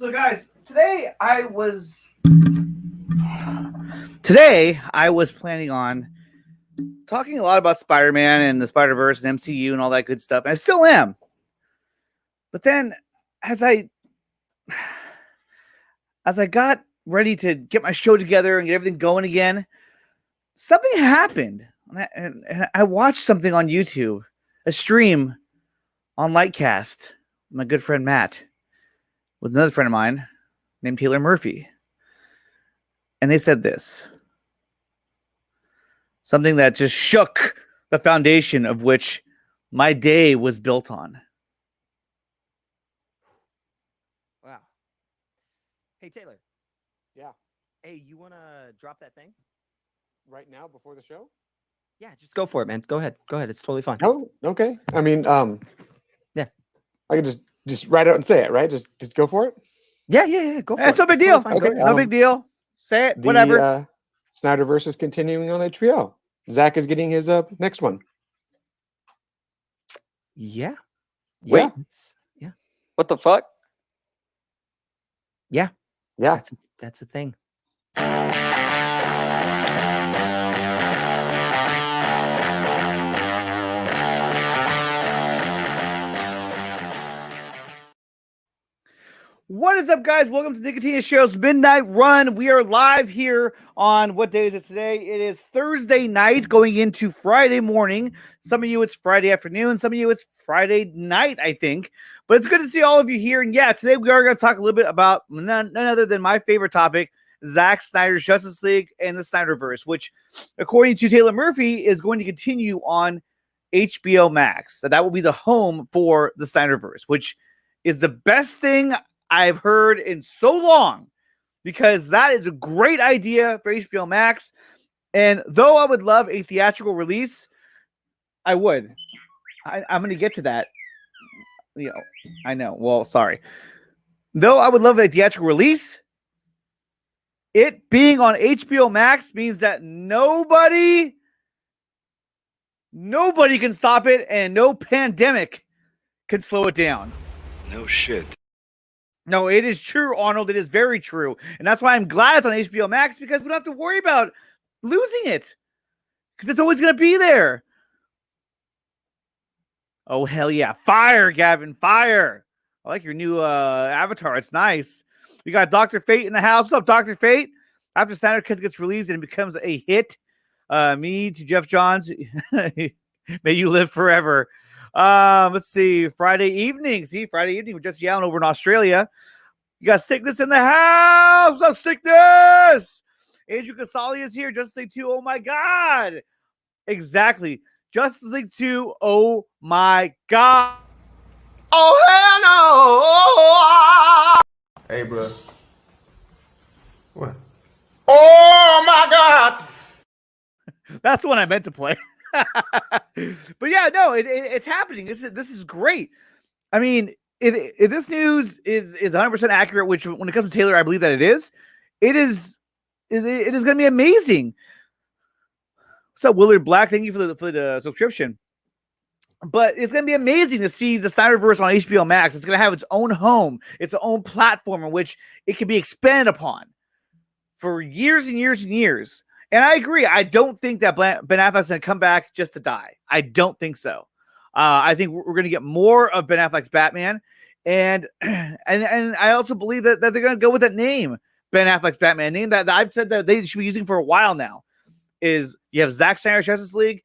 So, guys, today I was planning on talking a lot about Spider-Man and the Spider-Verse and MCU and all that good stuff, and I still am. But then, as I got ready to get my show together and get everything going again, something happened, and I watched something on YouTube, a stream on Lightcast. My good friend Matt, with another friend of mine named Taylor Murphy. And they said this. Something that just shook the foundation of which my day was built on. Wow. Hey, Taylor. Yeah. Hey, you want to drop that thing? Right now before the show? Yeah, just go for it, man. Go ahead. Go ahead. It's totally fine. Oh, okay. I mean, yeah. I can just write out and say it, right? Just go for it? Yeah. Go for it. It's no big deal. Totally Okay, no big deal. Say it, whatever. Snyderverse is continuing on HBO. Zach is getting his next one. Yeah. Wait. Yeah. What the fuck? Yeah. Yeah. That's a thing. What is up, guys? Welcome to Nickatina Show's Midnight Run. We are live here on, what day is it today? It is Thursday night going into Friday morning. Some of you, it's Friday afternoon. Some of you, it's Friday night, I think. But it's good to see all of you here. And yeah, today we are going to talk a little bit about none other than my favorite topic, Zack Snyder's Justice League and the Snyderverse, which, according to Taylor Murphy, is going to continue on HBO Max. So that will be the home for the Snyderverse, which is the best thing I've heard in so long, because that is a great idea for HBO Max. And though I would love a theatrical release, I'm going to get to that. You know, I know. Well, sorry. Though I would love a theatrical release, it being on HBO Max means that nobody can stop it, and no pandemic can slow it down. No shit. No, it is true, Arnold. It is very true. And that's why I'm glad it's on HBO Max, because we don't have to worry about losing it, because it's always going to be there. Oh, hell yeah. Fire, Gavin. Fire. I like your new avatar. It's nice. We got Dr. Fate in the house. What's up, Dr. Fate? After Snyder Cut gets released and it becomes a hit, me to Jeff Johns, may you live forever. Let's see. Friday evening. See, Friday evening. We're just yelling over in Australia. You got Sickness in the house. What's up, Sickness? Andrew Casali is here. Justice League 2. Oh my God. Exactly. Justice League 2. Oh my God. Oh, hell no. Hey, bro. What? Oh, my God. That's the one I meant to play. But yeah, no, it's happening. This is great. I mean, if this news is 100% accurate, which when it comes to Taylor, I believe that it is going to be amazing. What's up, Willard Black? Thank you for the subscription. But it's going to be amazing to see the Snyderverse on HBO Max. It's going to have its own home, its own platform in which it can be expanded upon for years and years and years. And I agree. I don't think that Ben Affleck's going to come back just to die. I don't think so. I think we're going to get more of Ben Affleck's Batman. And I also believe that they're going to go with that name, Ben Affleck's Batman, name that I've said that they should be using for a while now. Is you have Zack Snyder's Justice League,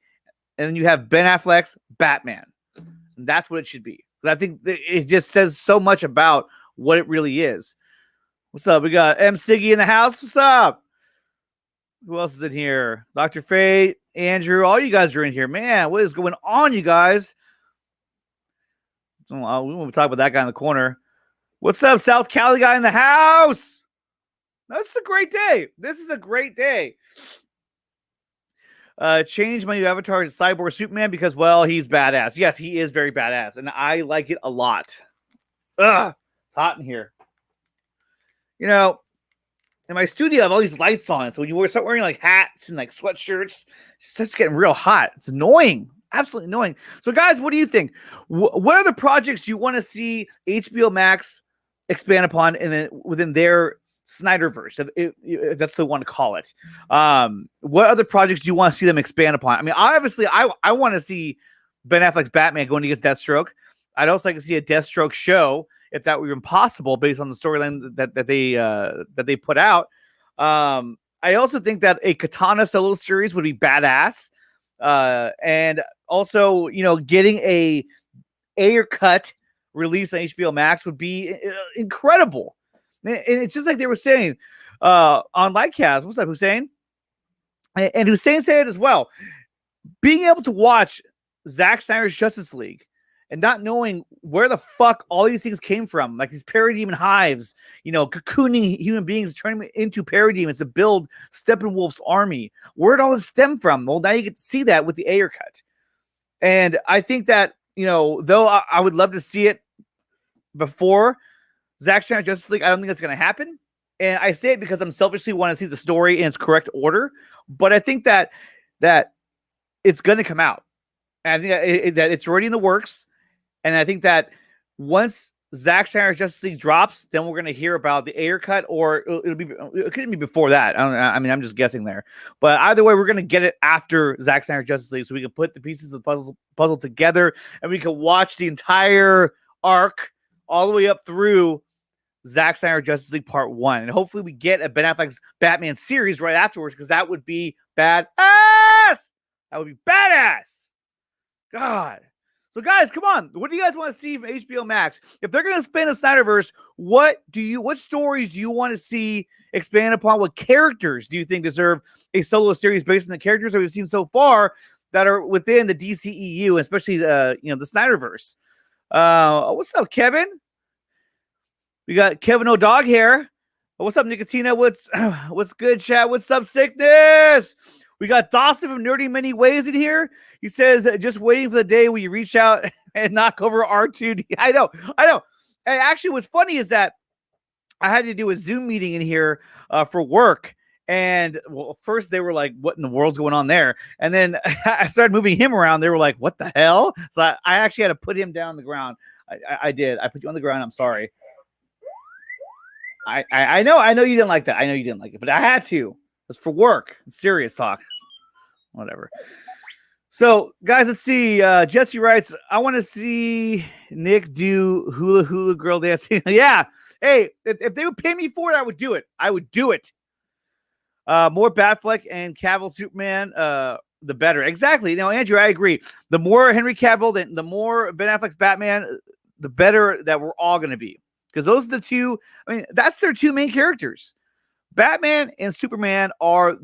and then you have Ben Affleck's Batman. And that's what it should be. Because I think it just says so much about what it really is. What's up? We got M. Siggy in the house. What's up? Who else is in here? Dr. Fate, Andrew, all you guys are in here. Man, what is going on, you guys? We won't talk about that guy in the corner. What's up, South Cali guy in the house? This is a great day. This is a great day. Change my new avatar to Cyborg Superman because, well, he's badass. Yes, he is very badass, and I like it a lot. Ugh, it's hot in here. You know, in my studio, I have all these lights on. So when you start wearing like hats and like sweatshirts, it starts getting real hot. It's annoying. Absolutely annoying. So guys, what do you think? What are the projects you want to see HBO Max expand upon within their Snyderverse, if that's what they want to call it. What other projects do you want to see them expand upon? I mean, obviously, I want to see Ben Affleck's Batman going against Deathstroke. I'd also like to see a Deathstroke show, if that were even possible, based on the storyline that they put out. I also think that a Katana solo series would be badass, and also, getting a Ayer cut release on HBO Max would be incredible. And it's just like they were saying on Lightcast. What's up, Hussein? And Hussein said it as well. Being able to watch Zack Snyder's Justice League and not knowing where the fuck all these things came from, like these parademon hives, cocooning human beings, turning them into parademons to build Steppenwolf's army. Where did all this stem from? Well, now you get to see that with the Ayer cut. And I think that, though I would love to see it before Zack Snyder Justice League, I don't think that's going to happen. And I say it because I'm selfishly want to see the story in its correct order. But I think that it's going to come out. And I think that it's already in the works. And I think that once Zack Snyder Justice League drops, then we're going to hear about the Ayer cut, or it couldn't be before that. I mean, I'm just guessing there. But either way, we're going to get it after Zack Snyder Justice League, so we can put the pieces of the puzzle together, and we can watch the entire arc all the way up through Zack Snyder Justice League Part 1. And hopefully we get a Ben Affleck's Batman series right afterwards, because that would be badass. That would be badass. God. So guys, come on. What do you guys want to see from HBO Max? If they're going to expand the Snyderverse, what stories do you want to see expand upon? What characters do you think deserve a solo series based on the characters that we've seen so far that are within the DCEU, especially the Snyderverse? What's up, Kevin? We got Kevin O'Dog here. What's up, Nickatina? What's good, chat? What's up, Sickness? We got Dawson from Nerdy Many Ways in here. He says, just waiting for the day where you reach out and knock over R2D. I know. And actually, what's funny is that I had to do a Zoom meeting in here for work. And first they were like, what in the world's going on there? And then I started moving him around. They were like, what the hell? So I actually had to put him down on the ground. I did. I put you on the ground. I'm sorry. I know you didn't like that. I know you didn't like it, but I had to. It's for work. It's serious talk. Whatever. So, guys, let's see. Jesse writes, I want to see Nick do hula hula girl dancing. Yeah. Hey, if they would pay me for it, I would do it. More Batfleck and Cavill Superman, the better. Exactly. Now, Andrew, I agree. The more Henry Cavill, the more Ben Affleck's Batman, the better that we're all going to be. Because those are the two. I mean, that's their two main characters. Batman and Superman are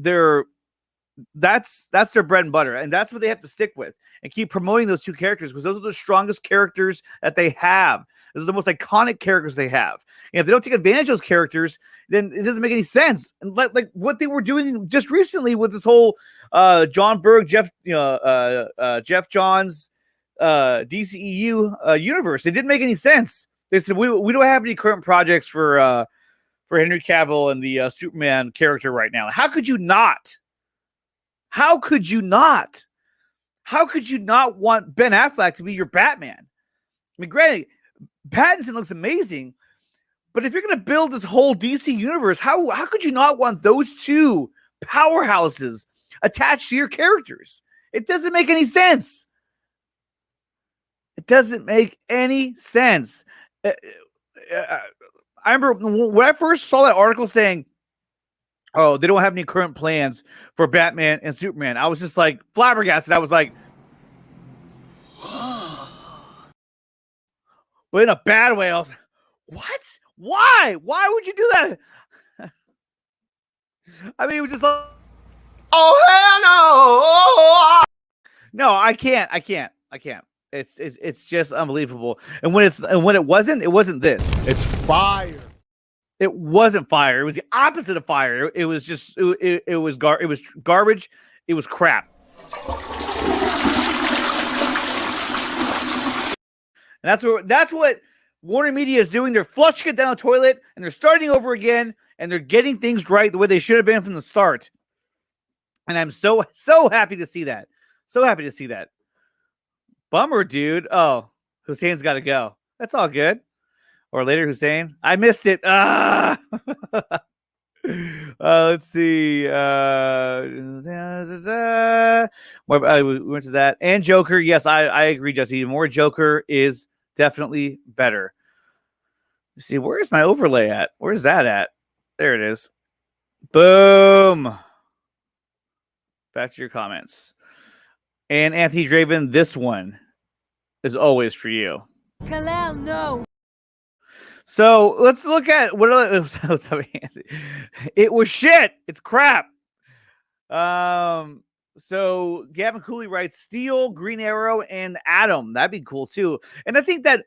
that's their bread and butter, and that's what they have to stick with and keep promoting those two characters, because those are the strongest characters that they have. Those are the most iconic characters they have. And if they don't take advantage of those characters, then it doesn't make any sense. And like what they were doing just recently with this whole John Berg, Jeff Johns DCEU universe, it didn't make any sense. They said we don't have any current projects for Henry Cavill and the Superman character right now. How could you not? How could you not want Ben Affleck to be your Batman? I mean, granted, Pattinson looks amazing, but if you're going to build this whole DC universe, how could you not want those two powerhouses attached to your characters? It doesn't make any sense. It doesn't make any sense. I remember when I first saw that article saying, oh, they don't have any current plans for Batman and Superman, I was just like flabbergasted. I was like, but in a bad way. I was like, what? Why? Why would you do that? I mean, it was just like, oh, hell no. No, I can't. It's just unbelievable. And when it wasn't this. It's fire. It wasn't fire. It was the opposite of fire. It was just it was garbage. It was crap. And that's what Warner Media is doing. They're flushing it down the toilet, and they're starting over again, and they're getting things right the way they should have been from the start. And I'm so happy to see that. So happy to see that. Bummer, dude. Oh, Hussein's got to go. That's all good. Or later, Hussein. I missed it. Let's see. We went to that. And Joker. Yes, I agree, Jesse. More Joker is definitely better. Let's see, where's my overlay at? Where's that at? There it is. Boom. Back to your comments. And Anthony Draven, this one is always for you. Kalel, no. So let's look at what it was shit. It's crap. So Gavin Cooley writes Steel, Green Arrow, and Atom. That'd be cool too. And I think that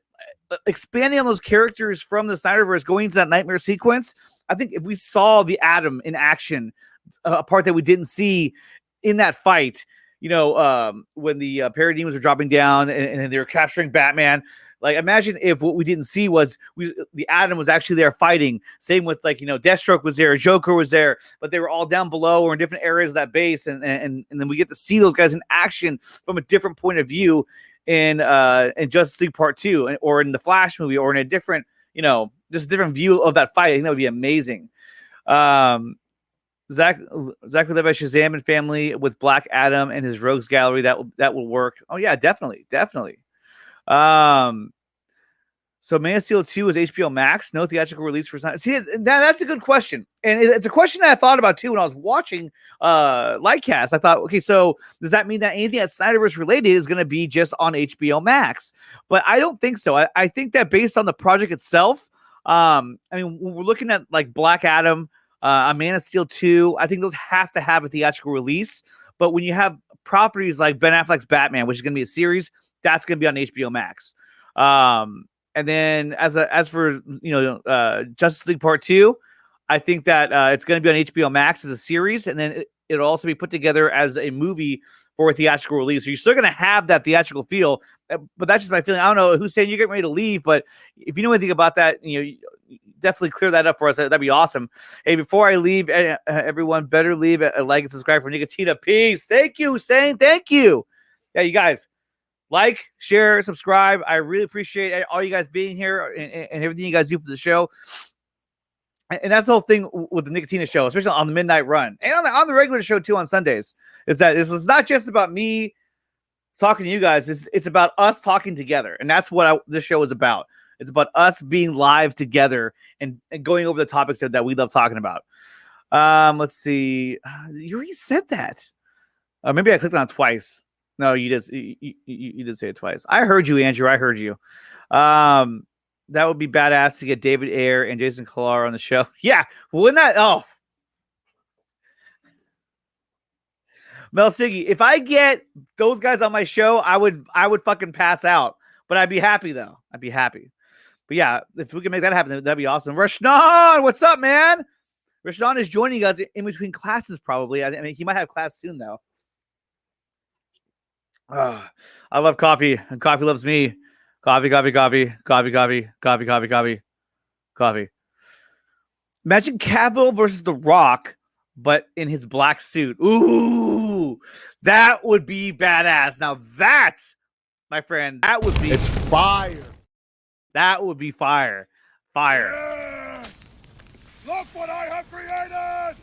expanding on those characters from the Snyderverse, going into that nightmare sequence, I think if we saw the Atom in action, a part that we didn't see in that fight, you know, when the parademons were dropping down and they were capturing Batman. Like, imagine if what we didn't see was the Atom was actually there fighting. Same with, like, you know, Deathstroke was there, Joker was there, but they were all down below or in different areas of that base, and then we get to see those guys in action from a different point of view in Justice League Part 2, or in the Flash movie, or in a different, you know, just a different view of that fight. I think that would be amazing. Zach would live by Shazam and family with Black Adam and his Rogues Gallery. That will work. Oh yeah, definitely. So Man of Steel 2 is HBO Max. No theatrical release for Snyder. See, that's a good question, and it's a question that I thought about too when I was watching Lightcast. I thought, okay, so does that mean that anything that's Snyderverse related is going to be just on HBO Max? But I don't think so. I think that based on the project itself, I mean, when we're looking at like Black Adam, a Man of Steel 2, I think those have to have a theatrical release. But when you have properties like Ben Affleck's Batman, which is going to be a series, that's going to be on HBO Max. And then as for, you know, Justice League Part 2, I think that it's going to be on HBO Max as a series, and then it'll also be put together as a movie for a theatrical release. So you're still going to have that theatrical feel, but that's just my feeling. I don't know who's saying you're getting ready to leave, but if you know anything about that, you know, definitely clear that up for us. That'd be awesome. Hey, before I leave, everyone better leave a like and subscribe for Nickatina. Peace. Thank you, Hussein. Thank you. Yeah, you guys. Like, share, subscribe. I really appreciate all you guys being here and everything you guys do for the show. And that's the whole thing with the Nickatina show, especially on the midnight run and on the regular show too on Sundays, is that this is not just about me talking to you guys. It's about us talking together. And that's what this show is about. It's about us being live together and going over the topics that we love talking about. Let's see. You already said that. Maybe I clicked on it twice. No, you did say it twice. I heard you, Andrew. I heard you. That would be badass to get David Ayer and Jason Kilar on the show. Yeah, wouldn't that? Oh, Mel Siggy, if I get those guys on my show, I would fucking pass out. But I'd be happy though. I'd be happy. But yeah, if we can make that happen, that'd be awesome. Rashnan, what's up, man? Rashnan is joining us in between classes, probably. I mean, he might have class soon though. I love coffee, and coffee loves me. Coffee. Imagine Cavill versus The Rock, but in his black suit. Ooh, that would be badass. Now that, my friend, that would be... It's fire. That would be fire. Fire. Yeah! Look what I have created!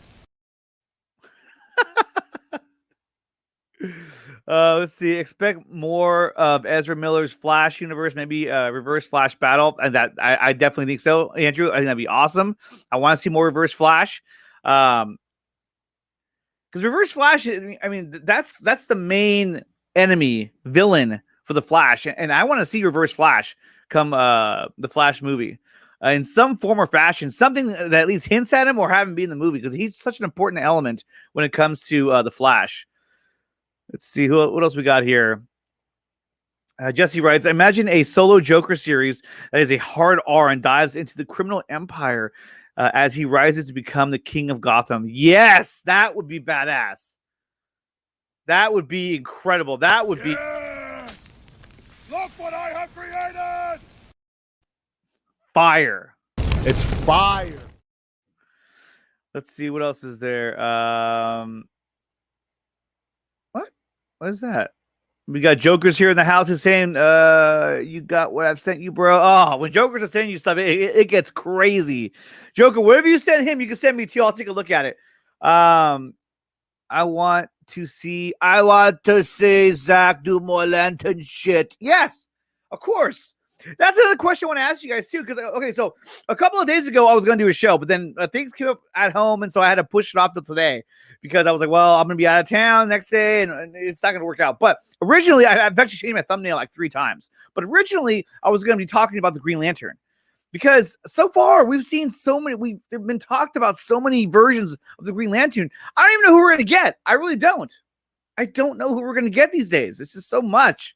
Let's see. Expect more of Ezra Miller's Flash universe, maybe Reverse Flash battle, and that I definitely think so, Andrew. I think that'd be awesome. I want to see more Reverse Flash, because Reverse Flash, I mean, that's the main enemy villain for the Flash, and I want to see Reverse Flash come the Flash movie in some form or fashion, something that at least hints at him or have him be in the movie, because he's such an important element when it comes to the Flash. Let's see what else we got here. Jesse writes, imagine a solo Joker series that is a hard R and dives into the criminal empire as he rises to become the king of Gotham. Yes, that would be badass. That would be incredible. That would be... Look what I have created! Fire. It's fire. Let's see, what else is there? What is that? We got Jokers here in the house who's saying, you got what I've sent you, bro. Oh, when Jokers are sending you stuff, it gets crazy. Joker, whatever you send him, you can send me too. I'll take a look at it. I want to see Zach do more lantern shit. Yes, of course. That's another question I want to ask you guys too. Because okay, so a couple of days ago I was going to do a show, but then things came up at home, and so I had to push it off till today because I was like, well, I'm going to be out of town next day, and it's not going to work out. But originally, I've actually changed my thumbnail like 3 times. But originally, I was going to be talking about the Green Lantern because so far we've seen so many. We've been talked about so many versions of the Green Lantern. I don't even know who we're going to get. I really don't. I don't know who we're going to get these days. It's just so much.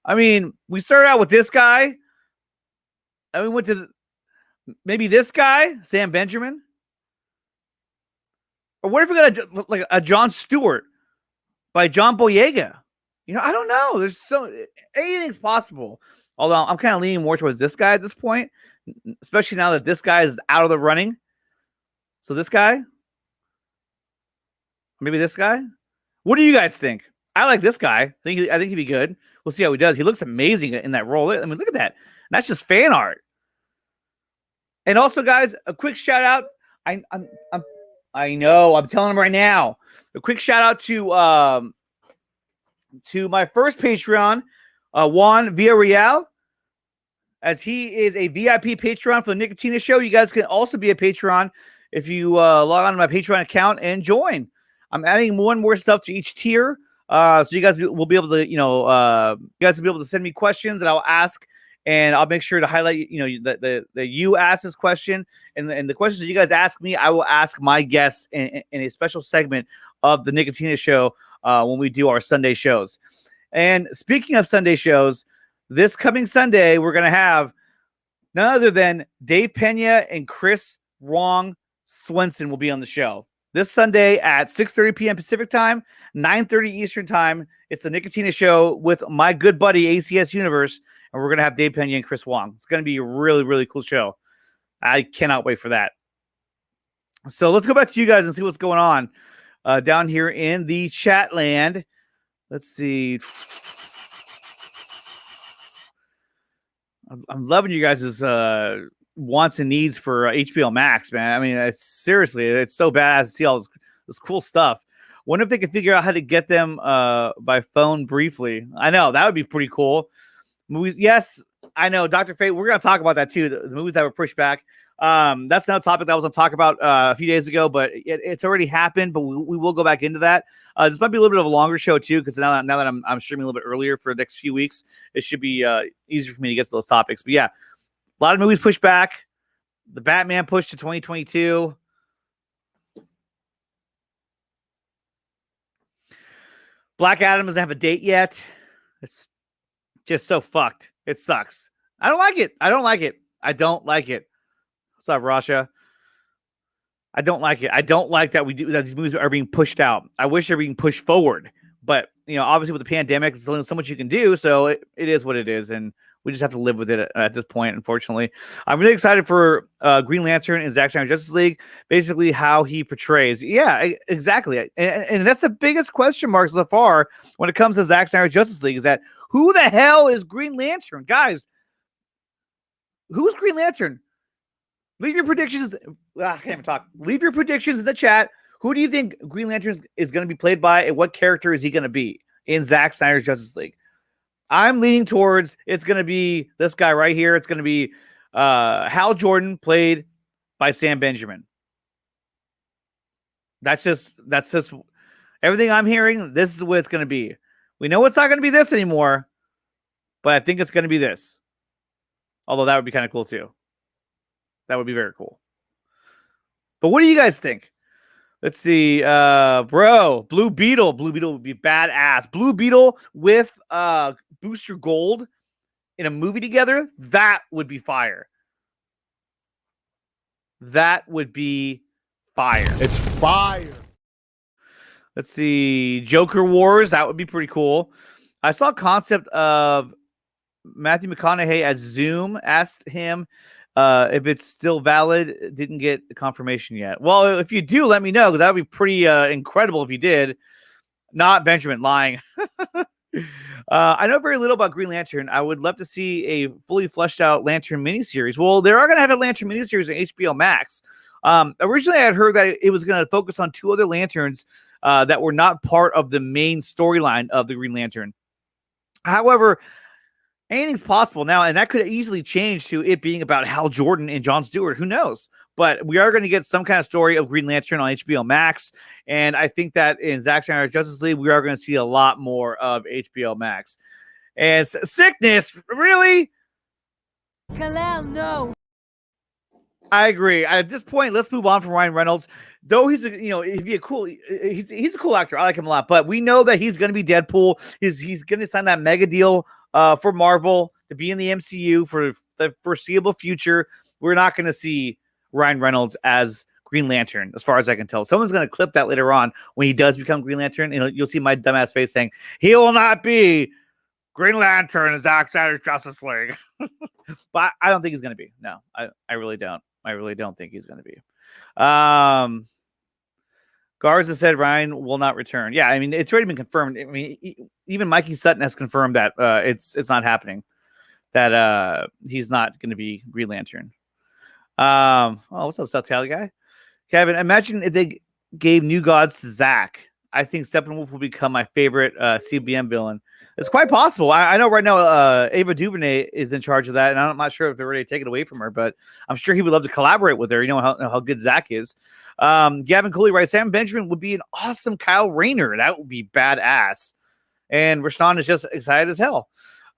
I mean, we started out with this guy, and we went to maybe this guy, Sam Benjamin. Or what if we got a John Stewart by John Boyega? You know, I don't know. There's anything's possible. Although I'm kind of leaning more towards this guy at this point, especially now that this guy is out of the running. So this guy, maybe this guy. What do you guys think? I like this guy. I think he'd be good. We'll see how he does. He looks amazing in that role. I mean, look at that. That's just fan art. And also, guys, a quick shout out. I know. I'm telling him right now. A quick shout out to my first Patreon, Juan Villarreal, as he is a VIP Patreon for the Nickatina Show. You guys can also be a Patreon if you log on to my Patreon account and join. I'm adding more and more stuff to each tier. So you guys will be able to, you guys will be able to send me questions that I'll ask, and I'll make sure to highlight, that you ask this question, and the questions that you guys ask me, I will ask my guests in a special segment of the Nickatina Show when we do our Sunday shows. And speaking of Sunday shows, this coming Sunday we're gonna have none other than Dave Pena and Chris Wong Swenson will be on the show. This Sunday at 6:30 p.m. Pacific time, 9:30 Eastern time. It's the Nickatina Show with my good buddy ACS Universe, and we're going to have Dave Pena and Chris Wong. It's going to be a really, really cool show. I cannot wait for that. So let's go back to you guys and see what's going on down here in the chat land. Let's see. I'm loving you guys' wants and needs for HBO Max, man. I mean, it's so badass to see all this cool stuff. Wonder if they could figure out how to get them by phone briefly. I know that would be pretty cool. Movies, yes, I know, Dr. Fate. We're gonna talk about that too. The movies that were pushed back. That's another topic that I was gonna talk about a few days ago, but it's already happened. But we will go back into that. This might be a little bit of a longer show too, because now that I'm streaming a little bit earlier for the next few weeks, it should be easier for me to get to those topics. But yeah, a lot of movies pushed back. The Batman pushed to 2022. Black Adam doesn't have a date yet. It's just so fucked. It sucks. I don't like it. I don't like it. What's up, Rasha? I don't like it. I don't like that these movies are being pushed out. I wish they're being pushed forward. But, obviously with the pandemic, there's only so much you can do. So it is what it is. And we just have to live with it at this point, unfortunately. I'm really excited for Green Lantern and Zack Snyder's Justice League, basically how he portrays. Yeah, exactly. And that's the biggest question mark so far when it comes to Zack Snyder's Justice League is that who the hell is Green Lantern? Guys, who's Green Lantern? Leave your predictions. I can't even talk. Leave your predictions in the chat. Who do you think Green Lantern is going to be played by, and what character is he going to be in Zack Snyder's Justice League? I'm leaning towards it's going to be this guy right here. It's going to be Hal Jordan, played by Sam Benjamin. That's just everything I'm hearing. This is what it's going to be. We know it's not going to be this anymore, but I think it's going to be this. Although that would be kind of cool too. That would be very cool. But what do you guys think? Let's see. Blue Beetle. Blue Beetle would be badass. Blue Beetle with Booster Gold in a movie together. That would be fire. That would be fire. It's fire. Let's see. Joker Wars. That would be pretty cool. I saw a concept of Matthew McConaughey as Zoom. Asked him if it's still valid. Didn't get confirmation yet. Well, if you do, let me know, because that would be pretty incredible if you did. Not Benjamin, lying. I know very little about Green Lantern. I would love to see a fully fleshed out Lantern miniseries. Well, they are going to have a Lantern miniseries on HBO Max. Originally, I had heard that it was going to focus on 2 other Lanterns that were not part of the main storyline of the Green Lantern. However, anything's possible now, and that could easily change to it being about Hal Jordan and Jon Stewart. Who knows? But we are going to get some kind of story of Green Lantern on HBO Max, and I think that in Zack Snyder's Justice League, we are going to see a lot more of HBO Max. And sickness, really? Kal-El, no. I agree. At this point, let's move on from Ryan Reynolds. Though he's a cool actor. I like him a lot, but we know that he's going to be Deadpool. He's going to sign that mega deal for Marvel to be in the MCU for the foreseeable future. We're not going to see Ryan Reynolds as Green Lantern, as far as I can tell. Someone's going to clip that later on when he does become Green Lantern, and you'll see my dumbass face saying, he will not be Green Lantern in Zack Snyder's Justice League. But I don't think he's going to be. No, I really don't. I really don't think he's going to be. Garza said Ryan will not return. Yeah, I mean, it's already been confirmed. I mean, even Mikey Sutton has confirmed that it's not happening, that he's not going to be Green Lantern. What's up, South Cali guy? Kevin, imagine if they gave New Gods to Zach. I think Steppenwolf will become my favorite CBM villain. It's quite possible. I know right now Ava DuVernay is in charge of that, and I'm not sure if they're ready to take it away from her, but I'm sure he would love to collaborate with her. You know how good Zach is. Gavin Cooley writes, Sam Benjamin would be an awesome Kyle Rayner. That would be badass. And Rashawn is just excited as hell.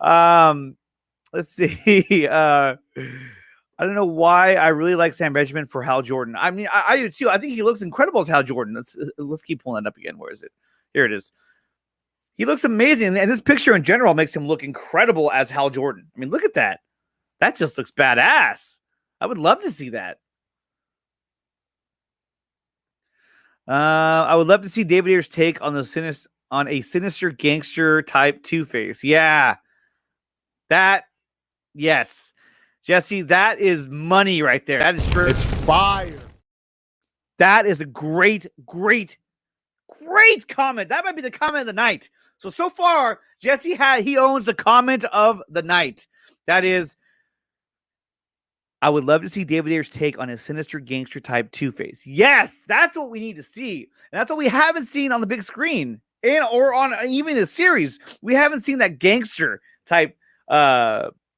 Let's see. I don't know why I really like Sam Benjamin for Hal Jordan. I mean, I do too. I think he looks incredible as Hal Jordan. Let's keep pulling it up again. Where is it? Here it is. He looks amazing. And this picture in general makes him look incredible as Hal Jordan. I mean, look at that. That just looks badass. I would love to see that. I would love to see David Ayer's take on a sinister gangster type Two-Face. Yeah. Yes. Jesse, that is money right there. That is true. It's fire. That is a great comment. That might be the comment of the night. So far, Jesse he owns the comment of the night. That is, I would love to see David Ayer's take on a sinister gangster type Two-Face. Yes, that's what we need to see. And that's what we haven't seen on the big screen or on even a series. We haven't seen that gangster type,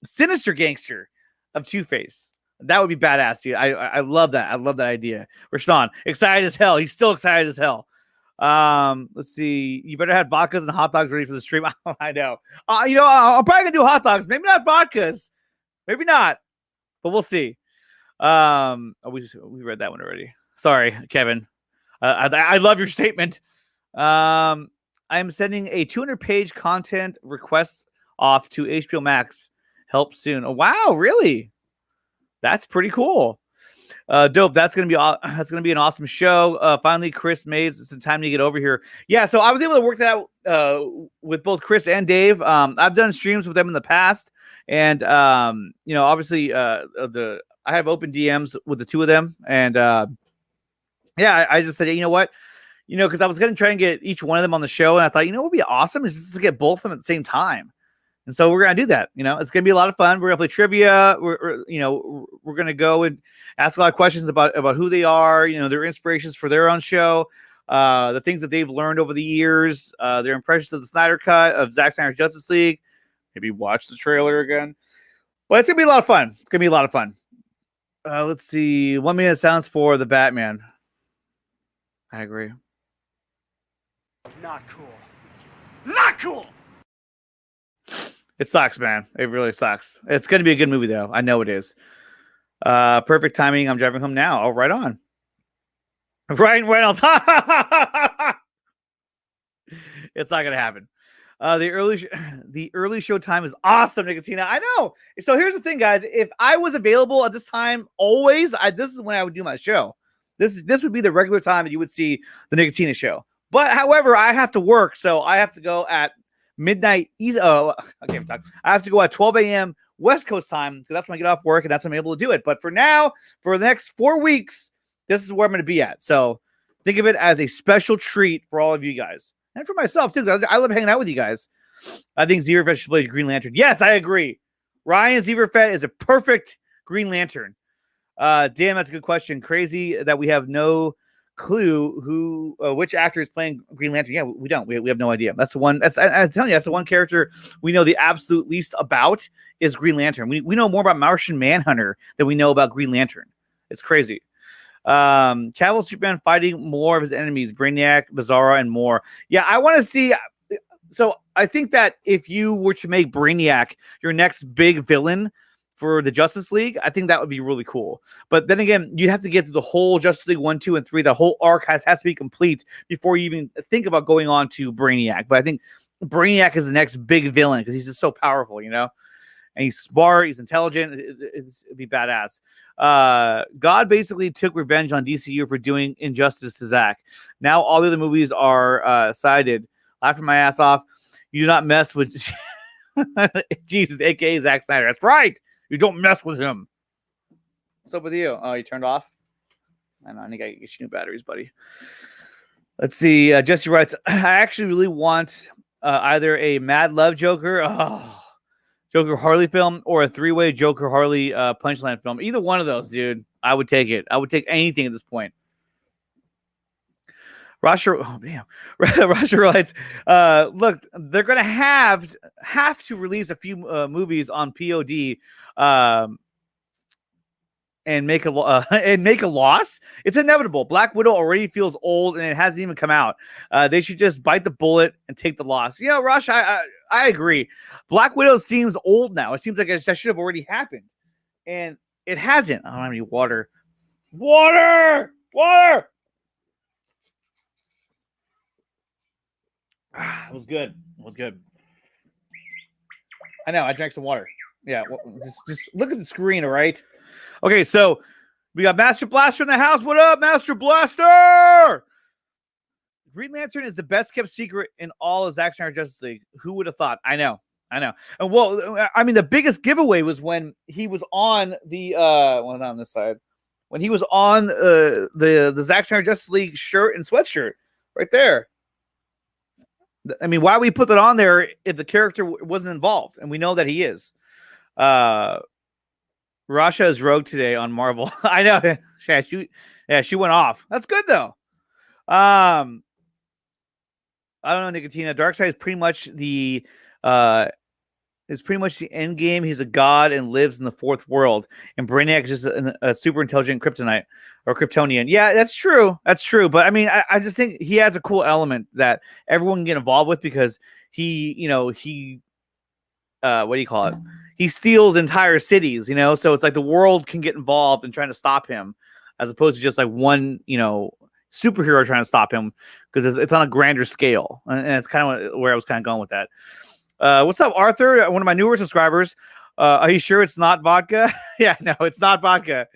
sinister gangster of Two-Face. That would be badass, dude. I love that. I love that idea. Rashawn, excited as hell. He's still excited as hell. Let's see. You better have vodkas and hot dogs ready for the stream. I know. I'm probably gonna do hot dogs. Maybe not vodkas. Maybe not. But we'll see. We read that one already. Sorry, Kevin. I love your statement. I am sending a 200-page content request off to HBO Max. Help soon. Oh, wow, really? That's pretty cool. Dope. That's gonna be an awesome show. Finally, Chris made some time to get over here. Yeah, so I was able to work that out with both Chris and Dave. I've done streams with them in the past, and obviously, I have open DMs with the two of them, and I just said, you know what, because I was gonna try and get each one of them on the show, and I thought, what would be awesome is just to get both of them at the same time. And so we're gonna do that. It's gonna be a lot of fun. We're gonna play trivia. We're gonna go and ask a lot of questions about who they are. Their inspirations for their own show, the things that they've learned over the years, their impressions of the Snyder Cut, of Zack Snyder's Justice League. Maybe watch the trailer again. But it's gonna be a lot of fun. It's gonna be a lot of fun. Let's see. 1 minute sounds for the Batman. I agree. Not cool. Not cool. It sucks, man. It really sucks. It's going to be a good movie, though. I know it is. Perfect timing. I'm driving home now. Oh, right on. Ryan Reynolds. It's not going to happen. The early show time is awesome, Nickatina. I know. So here's the thing, guys. If I was available at this time, always, this is when I would do my show. This would be the regular time that you would see the Nickatina show. But however, I have to work, so I have to go at midnight. I can't talk. I have to go at 12 a.m. West Coast time because that's when I get off work and that's when I'm able to do it. But for now, for the next 4 weeks, this is where I'm going to be at. So think of it as a special treat for all of you guys and for myself too. I love hanging out with you guys. I think Zieverfett should play Green Lantern. Yes, I agree. Ryan Zieverfett is a perfect Green Lantern. Damn, that's a good question. Crazy that we have no clue which actor is playing Green Lantern. Yeah, we don't. We have no idea. That's the one. I'm telling you, that's the one character we know the absolute least about is Green Lantern. We know more about Martian Manhunter than we know about Green Lantern. It's crazy. Cavill Superman fighting more of his enemies, Brainiac, Bizarro, and more. Yeah, I want to see. So I think that if you were to make Brainiac your next big villain for the Justice League, I think that would be really cool. But then again, you'd have to get to the whole Justice League 1, 2, and 3. The whole arc has to be complete before you even think about going on to Brainiac. But I think Brainiac is the next big villain because he's just so powerful, you know? And he's smart, he's intelligent. It'd be badass. God basically took revenge on DCU for doing injustice to Zack. Now all the other movies are sided. Laughing my ass off. You do not mess with Jesus, aka Zack Snyder. That's right. You don't mess with him. What's up with you? Oh, you turned off? I know. I think I get you new batteries, buddy. Let's see. Jesse writes, I actually really want either a Mad Love Joker, Joker Harley film, or a 3-way Joker Harley Punchline film. Either one of those, dude. I would take it. I would take anything at this point. Rasha, oh damn. Rasha writes, look, they're gonna have to release a few movies on POD and make a loss. It's inevitable. Black Widow already feels old and it hasn't even come out. They should just bite the bullet and take the loss. Yeah, Rush, I agree. Black Widow seems old now. It seems like that should have already happened, and it hasn't. I don't have any water. Water. It was good. I know. I drank some water. Yeah. Just look at the screen, all right? Okay, so we got Master Blaster in the house. What up, Master Blaster? Green Lantern is the best kept secret in all of Zack Snyder Justice League. Who would have thought? I know. And well, I mean, the biggest giveaway was when he was on the one on this side. When he was on the Zack Snyder Justice League shirt and sweatshirt right there. I mean, why we put that on there if the character wasn't involved? And we know that he is. Rasha is rogue today on Marvel. I know. She went off. That's good, though. I don't know, Nickatina. Darkseid is pretty much the end game. He's a god and lives in the fourth world. And Brainiac is just a super intelligent kryptonite or Kryptonian. Yeah, that's true. But I mean, I just think he has a cool element that everyone can get involved with because he what do you call it? He steals entire cities, so it's like the world can get involved in trying to stop him as opposed to just like one, superhero trying to stop him because it's on a grander scale. And it's kind of where I was kind of going with that. What's up, Arthur? One of my newer subscribers. Are you sure it's not vodka? Yeah, no, it's not vodka.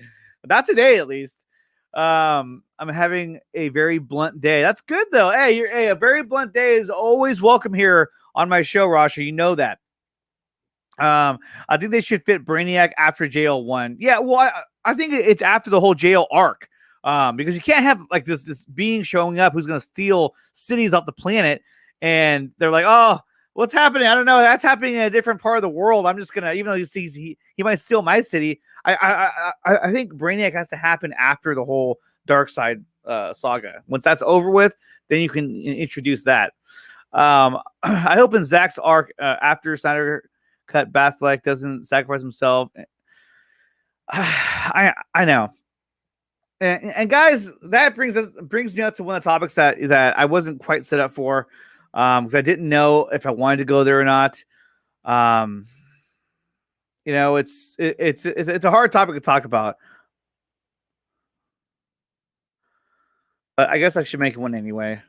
Not today, at least. I'm having a very blunt day. That's good, though. Hey, a very blunt day is always welcome here on my show, Rasha. You know that. I think they should fit Brainiac after JL1. Yeah, well, I think it's after the whole jail arc. Because you can't have like this being showing up who's going to steal cities off the planet, and they're like, oh, what's happening? I don't know. That's happening in a different part of the world. I'm just gonna, even though he might steal my city. I think Brainiac has to happen after the whole Darkseid saga. Once that's over with, then you can introduce that. I hope in Zack's arc after Snyder cut Batfleck doesn't sacrifice himself. I know. And guys, that brings me up to one of the topics that I wasn't quite set up for, because I didn't know if I wanted to go there or not. It's a hard topic to talk about, but I guess I should make one anyway.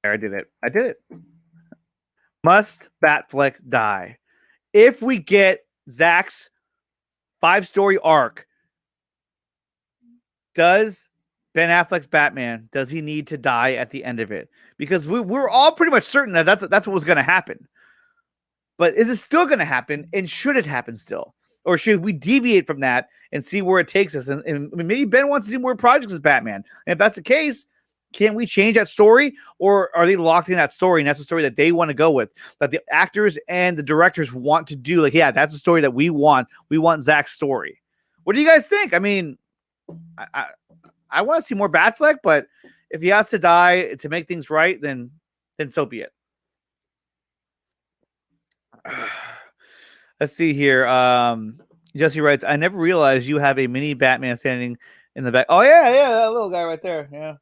There, I did it. Must Batfleck die? If we get Zack's 5-story arc, does Ben Affleck's Batman, does he need to die at the end of it? Because we're all pretty much certain that that's what was going to happen. But is it still going to happen? And should it happen still? Or should we deviate from that and see where it takes us? And maybe Ben wants to do more projects as Batman. And if that's the case, Can we change that story, or are they locked in that story and that's the story that they want to go with, that the actors and the directors want to do? Like, yeah, that's the story that we want. We want Zach's story. What do you guys think? I mean, I want to see more Batfleck, but if he has to die to make things right, then so be it. Let's see here. Jesse writes, I never realized you have a mini Batman standing in the back. Oh yeah, that little guy right there. Yeah.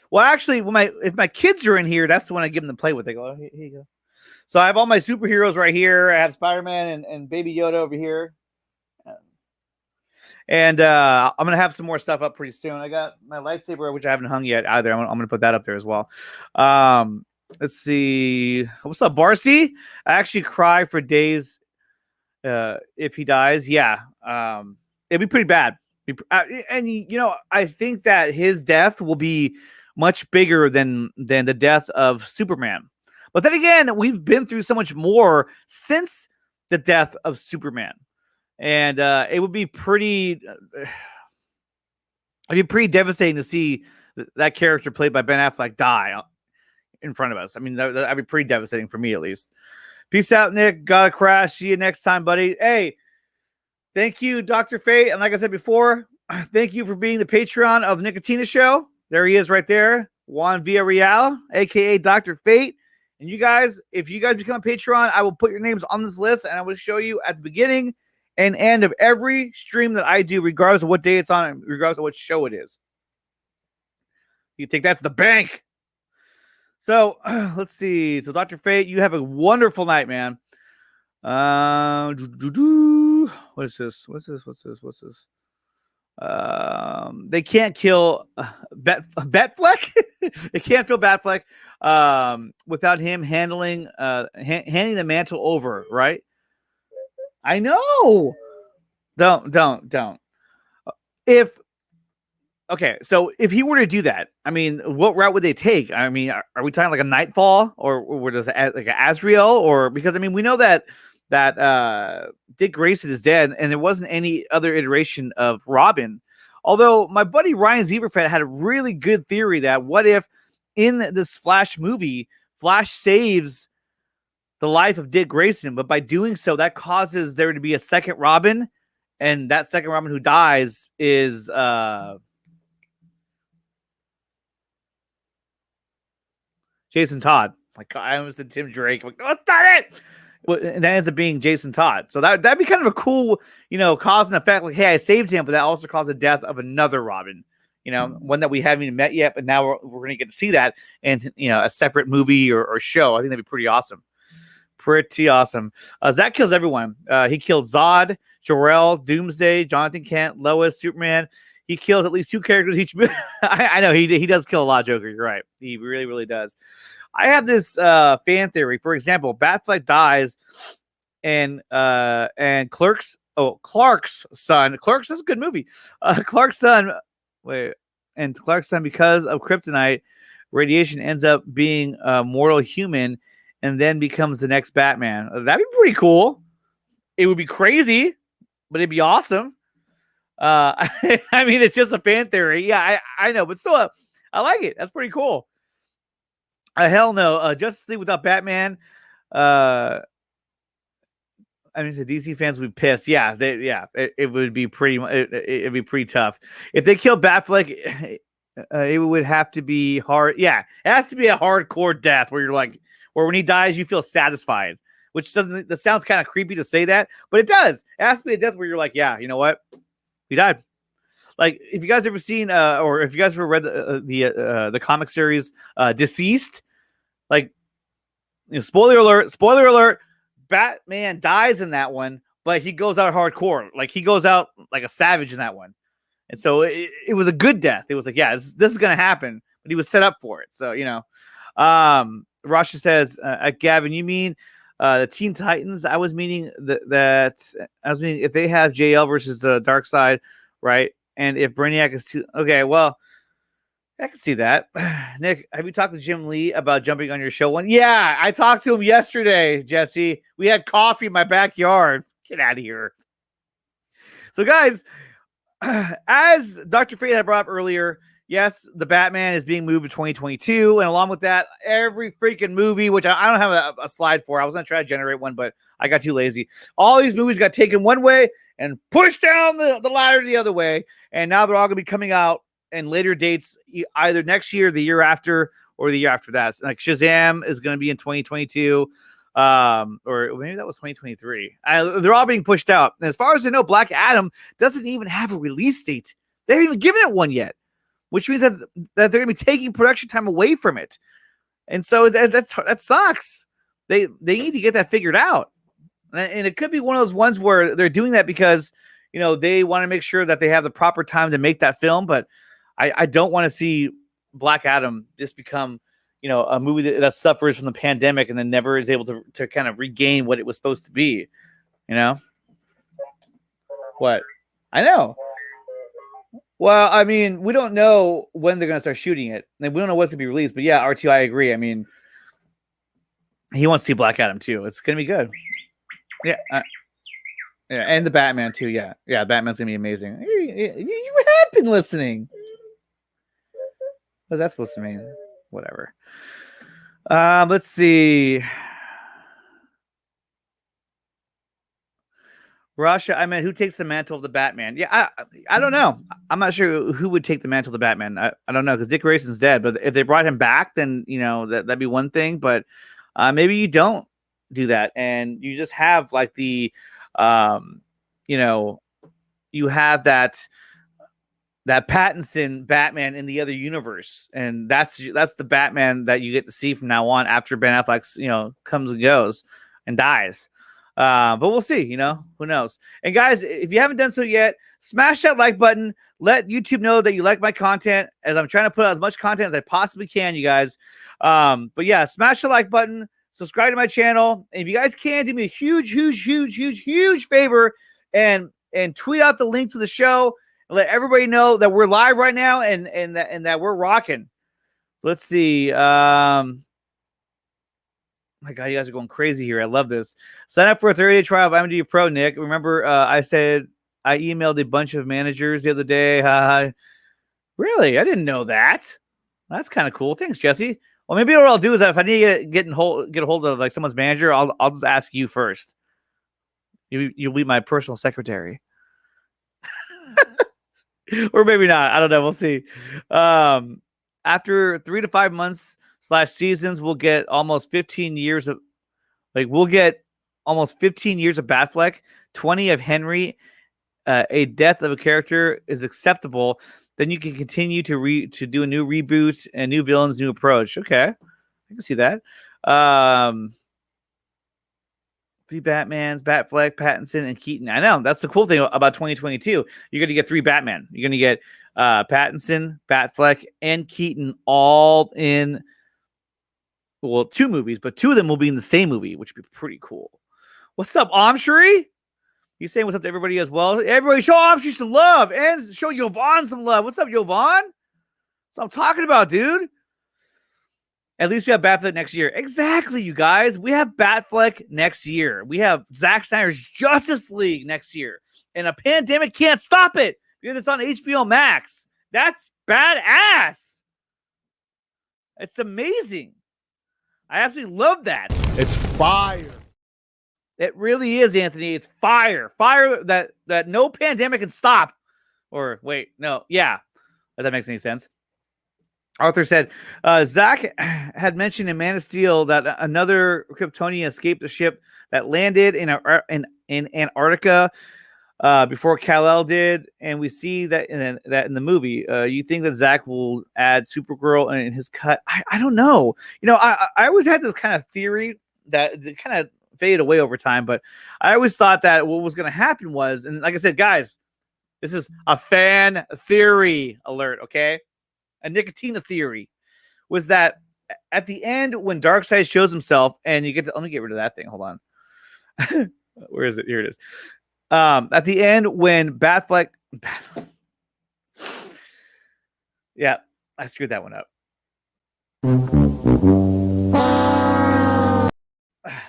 Well, actually, if my kids are in here, that's the one I give them to play with. They go, oh, here you go. So I have all my superheroes right here. I have Spider-Man and Baby Yoda over here. And I'm going to have some more stuff up pretty soon. I got my lightsaber, which I haven't hung yet either. I'm going to put that up there as well. Let's see. What's up, Barcy? I actually cry for days if he dies. Yeah. It'd be pretty bad. And, you know, I think that his death will be much bigger than the death of Superman. But then again, we've been through so much more since the death of Superman. And it would be pretty devastating to see that character played by Ben Affleck die in front of us. I mean, that'd be pretty devastating for me, at least. Peace out, Nick. Gotta crash. See you next time, buddy. Hey, thank you, Dr. Fate. And like I said before, thank you for being the Patreon of Nickatina Show. There he is right there. Juan Villarreal, a.k.a. Dr. Fate. And you guys, if you guys become a Patreon, I will put your names on this list, and I will show you at the beginning and end of every stream that I do, regardless of what day it's on, regardless of what show it is. You take that to the bank. So let's see. So Dr. Fate, you have a wonderful night, man. What is this? What's this? They can't kill Batfleck. They can't kill Batfleck without him handing the mantle over, right? I know. Don't. So if he were to do that, I mean, what route would they take? I mean, are we talking like a Nightfall, or does it like an Azrael, or because I mean, we know that Dick Grayson is dead, and there wasn't any other iteration of Robin. Although my buddy Ryan Zieverfeld had a really good theory that what if in this Flash movie, Flash saves the life of Dick Grayson, but by doing so, that causes there to be a second Robin, and that second Robin who dies is Jason Todd. Like, I almost said Tim Drake. I'm like, oh, that's not it. Well, and that ends up being Jason Todd. So that'd be kind of a cool, cause and effect. Like, hey, I saved him, but that also caused the death of another Robin. One that we haven't even met yet, but now we're going to get to see that in a separate movie or show. I think that'd be pretty awesome. Pretty awesome. Zach kills everyone. He killed Zod, Jor-El, Doomsday, Jonathan Kent, Lois, Superman. He kills at least two characters each movie. I know he does kill a lot of Jokers. You're right. He really, really does. I have this fan theory. For example, Batfleck dies, and Clark's son. Clark's is a good movie. Clark's son, because of kryptonite radiation, ends up being a mortal human, and then becomes the next Batman. That'd be pretty cool. It would be crazy, but it'd be awesome. I mean, it's just a fan theory. Yeah, I know, but still, I like it. That's pretty cool. Hell no. Justice League without Batman. I mean, the DC fans would be pissed. Yeah, it would be pretty. It'd be pretty tough if they kill Batfleck. It would have to be hard. Yeah, it has to be a hardcore death where you're like, where when he dies, you feel satisfied. Which that sounds kind of creepy to say that, but it does. It has to be a death where you're like, yeah, you know what? He died. Like, if you guys ever seen, or if you guys ever read the comic series Deceased, like, spoiler alert, Batman dies in that one, but he goes out hardcore. Like, he goes out like a savage in that one. And so it was a good death. It was like, yeah, this is going to happen, but he was set up for it. So, Rasha says, Gavin, you mean the Teen Titans? I was meaning if they have JL versus the Dark Side, right? And if Brainiac is too okay, well, I can see that. Nick, have you talked to Jim Lee about jumping on your show one? Yeah, I talked to him yesterday, Jesse. We had coffee in my backyard. Get out of here. So, guys, as Dr. Fate had brought up earlier, yes, the Batman is being moved to 2022, and along with that, every freaking movie, which I don't have a slide for. I was gonna try to generate one, but I got too lazy. All these movies got taken one way and pushed down the ladder the other way, and now they're all gonna be coming out in later dates, either next year, the year after, or the year after that. So like Shazam is gonna be in 2022. Or maybe that was 2023. They're all being pushed out. And as far as I know, Black Adam doesn't even have a release date. They haven't even given it one yet, which means that they're going to be taking production time away from it. And so that sucks. They need to get that figured out. And it could be one of those ones where they're doing that because, they want to make sure that they have the proper time to make that film. But I don't want to see Black Adam just become a movie that suffers from the pandemic and then never is able to kind of regain what it was supposed to be, What? I know. Well, I mean, we don't know when they're going to start shooting it. And we don't know what's going to be released. But yeah, RTO, I agree. I mean, he wants to see Black Adam too. It's going to be good. Yeah. Yeah, and the Batman too. Yeah. Yeah, Batman's going to be amazing. You have been listening. What's that supposed to mean? Whatever. Let's see. Russia, I mean, who takes the mantle of the Batman? Yeah, I don't know. I'm not sure who would take the mantle of the Batman. I don't know, because Dick Grayson's dead. But if they brought him back, then that'd be one thing. But maybe you don't do that, and you just have like the, you have that Pattinson Batman in the other universe, and that's the Batman that you get to see from now on after Ben Affleck's comes and goes and dies. But we'll see. Who knows? And guys, if you haven't done so yet, smash that like button. Let YouTube know that you like my content, as I'm trying to put out as much content as I possibly can, you guys. But yeah, smash the like button. Subscribe to my channel, and if you guys can, do me a huge favor and tweet out the link to the show. Let everybody know that we're live right now and that we're rocking. So let's see. My God, you guys are going crazy here. I love this. Sign up for a 30-day trial of IMDb Pro, Nick. Remember, I said I emailed a bunch of managers the other day. Really? I didn't know that. That's kind of cool. Thanks, Jesse. Well, maybe what I'll do is that if I need to get a hold of like someone's manager, I'll just ask you first. You'll be my personal secretary. Or maybe not. I don't know. We'll see. After 3 to 5 months / seasons, we'll get almost 15 years of Batfleck, 20 of Henry. A death of a character is acceptable. Then you can continue to do a new reboot and new villains, new approach. Okay, I can see that. 3 Batmans, Batfleck, Pattinson, and Keaton. I know. That's the cool thing about 2022. You're going to get 3 Batman. You're going to get Pattinson, Batfleck, and Keaton all in, 2 movies, but 2 of them will be in the same movie, which would be pretty cool. What's up, Amshri? He's saying what's up to everybody as well. Everybody show Amshri some love and show Yovan some love. What's up, Yovan? That's what I'm talking about, dude. At least we have Batfleck next year. Exactly, you guys. We have Batfleck next year. We have Zack Snyder's Justice League next year. And a pandemic can't stop it because it's on HBO Max. That's badass. It's amazing. I absolutely love that. It's fire. It really is, Anthony. It's fire. Fire that no pandemic can stop. Or wait, no. Yeah. If that makes any sense. Arthur said, Zach had mentioned in Man of Steel that another Kryptonian escaped the ship that landed in Antarctica before Kal-El did, and we see that in the movie. You think that Zach will add Supergirl in his cut? I don't know. I always had this kind of theory that it kind of faded away over time, but I always thought that what was going to happen was, and like I said, guys, this is a fan theory alert, okay? A Nickatina theory was that at the end when Darkseid shows himself, and you get to, let me get rid of that thing. Hold on. Where is it? Here it is. At the end when Batfleck, yeah, I screwed that one up.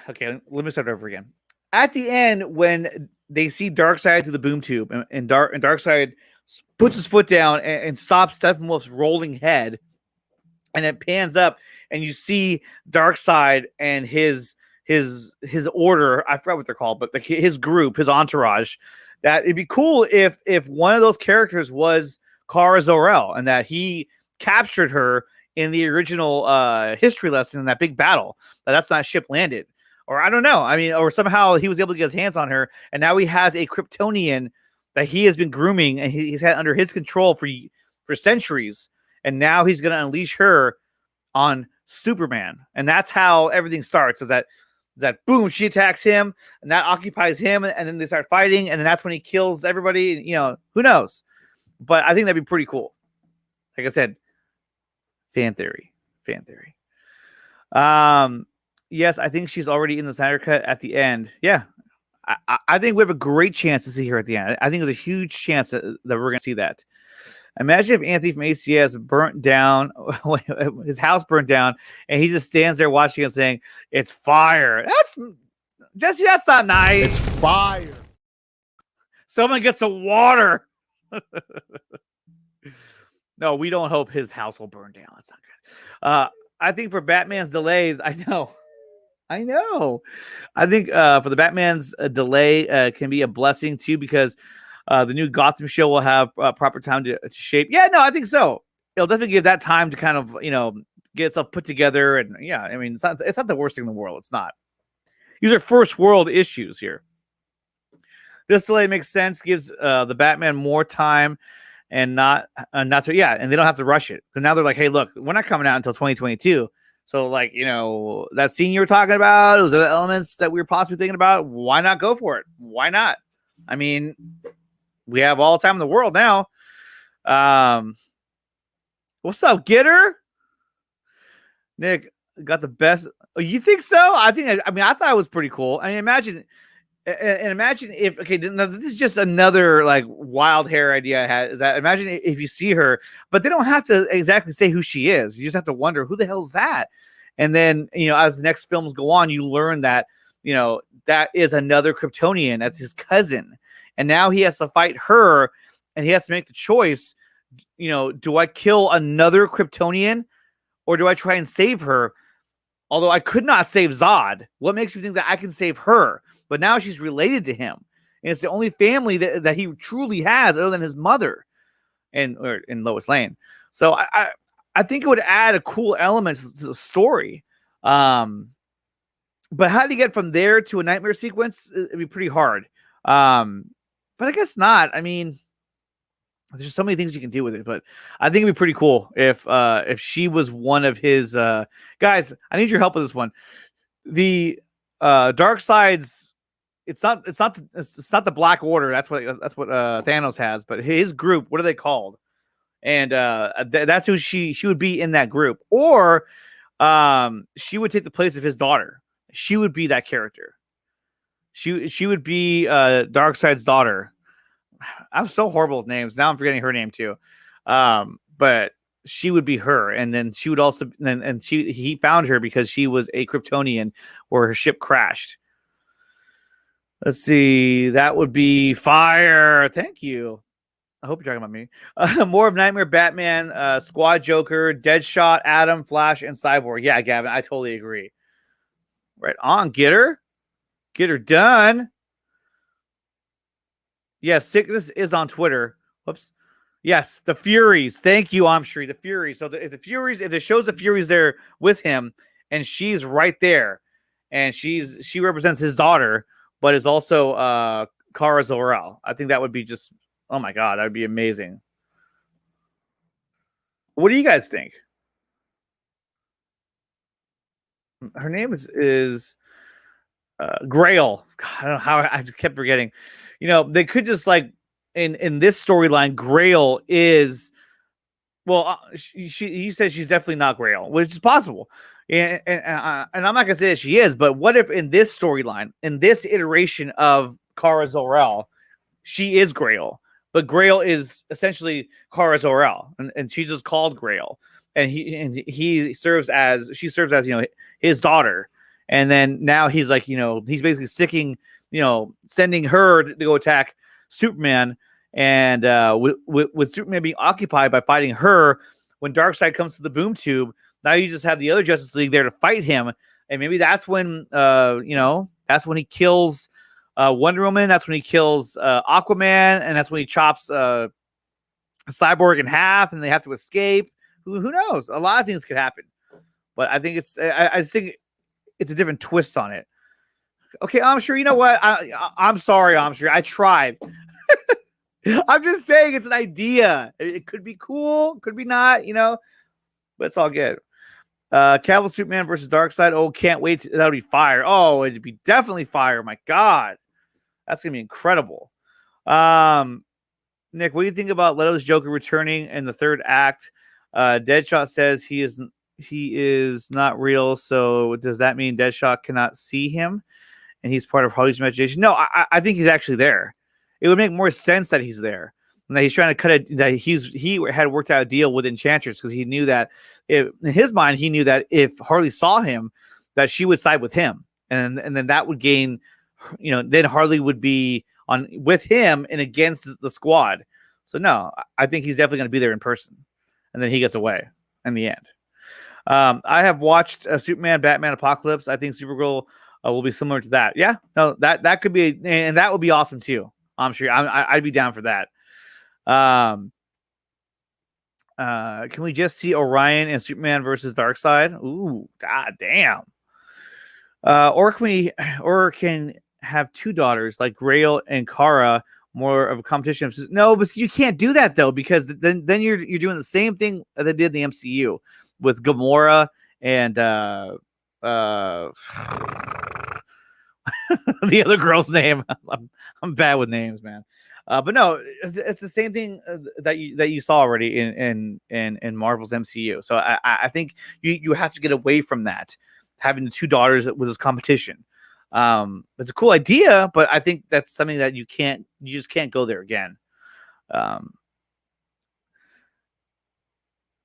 Okay, let me start over again. At the end when they see Darkseid through the boom tube, and Darkseid puts his foot down and stops Steppenwolf's rolling head, and it pans up, and you see Darkseid and his order. I forgot what they're called, but his group, his entourage. That it'd be cool if one of those characters was Kara Zor-El, and that he captured her in the original history lesson in that big battle. That's not ship landed, or I don't know. I mean, or somehow he was able to get his hands on her, and now he has a Kryptonian that he has been grooming and he's had under his control for centuries, and now he's going to unleash her on Superman, and that's how everything starts. Is that boom, she attacks him, and that occupies him, and then they start fighting, and then that's when he kills everybody. You know, who knows? But I think that'd be pretty cool. Like I said, fan theory. Yes, I think she's already in the Snyder Cut at the end. Yeah, I think we have a great chance to see her at the end. I think there's a huge chance that we're going to see that. Imagine if Anthony from ACS burnt down, his house burnt down, and he just stands there watching and saying, "It's fire." That's Jesse. That's not nice. It's fire. Someone gets the water. No, we don't hope his house will burn down. That's not good. I think for Batman's delays, I know. I think for the Batman's delay can be a blessing too, because the new Gotham show will have proper time to shape. Yeah, no, I think so. It'll definitely give that time to kind of, get itself put together. And yeah, I mean, it's not the worst thing in the world. It's not. These are first world issues here. This delay makes sense, gives the Batman more time and not so, yeah, and they don't have to rush it. Because now they're like, hey, look, we're not coming out until 2022. So, like, that scene you were talking about, those other elements that we were possibly thinking about, why not go for it? Why not? I mean, we have all the time in the world now. What's up, Gitter? Nick got the best. Oh, you think so? I thought it was pretty cool. I mean, imagine if, okay, now this is just another like wild hair idea I had, is that imagine if you see her, but they don't have to exactly say who she is. You just have to wonder, who the hell is that? And then, as the next films go on, you learn that, that is another Kryptonian. That's his cousin. And now he has to fight her, and he has to make the choice, do I kill another Kryptonian, or do I try and save her? Although I could not save Zod. What makes me think that I can save her? But now she's related to him. And it's the only family that he truly has other than his mother and Lois Lane. So I think it would add a cool element to the story. But how do you get from there to a nightmare sequence? It'd be pretty hard. But I guess not. I mean, there's so many things you can do with it, but I think it'd be pretty cool if she was one of his guys. I need your help with this one. The Darkseid's, it's not the Black Order. That's what Thanos has, but his group. What are they called? And that's who she would be in that group, or she would take the place of his daughter. She would be that character. She would be Darkseid's daughter. I'm so horrible with names. Now I'm forgetting her name too. But she would be her. And then she would also, and he found her because she was a Kryptonian where her ship crashed. Let's see. That would be fire. Thank you. I hope you're talking about me. More of Nightmare Batman, Squad Joker, Deadshot, Atom, Flash, and Cyborg. Yeah, Gavin, I totally agree. Right on. Get her done. Yes, Sickness is on Twitter. Whoops. Yes, the Furies. Thank you, Amshri. The Furies. So if it shows the Furies there with him, and she's right there, and she represents his daughter, but is also Kara Zor-El. I think that would be just, oh my god, that would be amazing. What do you guys think? Her name is Grail. God, I don't know how I kept forgetting. They could just like in this storyline, Grail is, well, he says she's definitely not Grail, which is possible. And I'm not gonna say that she is, but what if in this storyline, in this iteration of Kara Zor-El, she is Grail, but Grail is essentially Kara Zor-El, and she's just called Grail, and she serves as his daughter. And then now he's like, he's basically sending her to go attack Superman. And with Superman being occupied by fighting her, when Darkseid comes to the boom tube, now you just have the other Justice League there to fight him. And maybe that's when, that's when he kills Wonder Woman. That's when he kills Aquaman. And that's when he chops Cyborg in half and they have to escape. Who knows? A lot of things could happen. But I think I just think it's a different twist on it. Okay, I'm sure. You know what? I'm sorry, I'm sure. I tried. I'm just saying it's an idea. It could be cool, could be not, but it's all good. Cavill Superman versus Darkseid. Oh, can't wait. That'll be fire. Oh, it'd be definitely fire. My God. That's going to be incredible. Nick, what do you think about Leto's Joker returning in the third act? Deadshot says he is not real. So does that mean Deadshot cannot see him and he's part of Harley's imagination? No, I think he's actually there. It would make more sense that he's there and that he's trying to cut it. That he had worked out a deal with Enchantress because he knew that in his mind, he knew that if Harley saw him, that she would side with him. And then that would gain, then Harley would be on with him and against the squad. So no, I think he's definitely going to be there in person. And then he gets away in the end. I have watched Superman, Batman, Apocalypse. I think Supergirl will be similar to that. Yeah, no, that could be, and that would be awesome too. I'm sure I'd be down for that. Can we just see Orion and Superman versus Darkseid? Ooh, god damn. Or can have two daughters like Grail and Kara, more of a competition. No, but you can't do that though, because then you're doing the same thing that they did in the MCU with Gamora and the other girl's name. I'm bad with names, man. But no, it's the same thing that you saw already in Marvel's MCU. So I think you have to get away from that, having the two daughters with this competition. It's a cool idea, but I think that's something that you just can't go there again.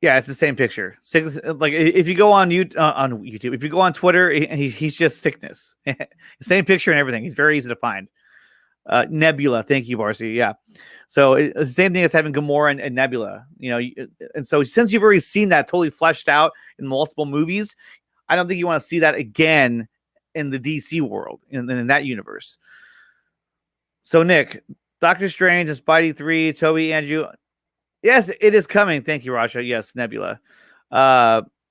Yeah, it's the same picture. Like if you go on YouTube, if you go on Twitter, he's just sickness. Same picture and everything. He's very easy to find. Nebula, thank you, Barcy. Yeah, so it's the same thing as having Gamora and Nebula. And so since you've already seen that totally fleshed out in multiple movies, I don't think you want to see that again in the DC world, in that universe. So Nick, Doctor Strange and Spidey 3, Toby, Andrew. Yes, it is coming. Thank you, Rasha. Yes, Nebula.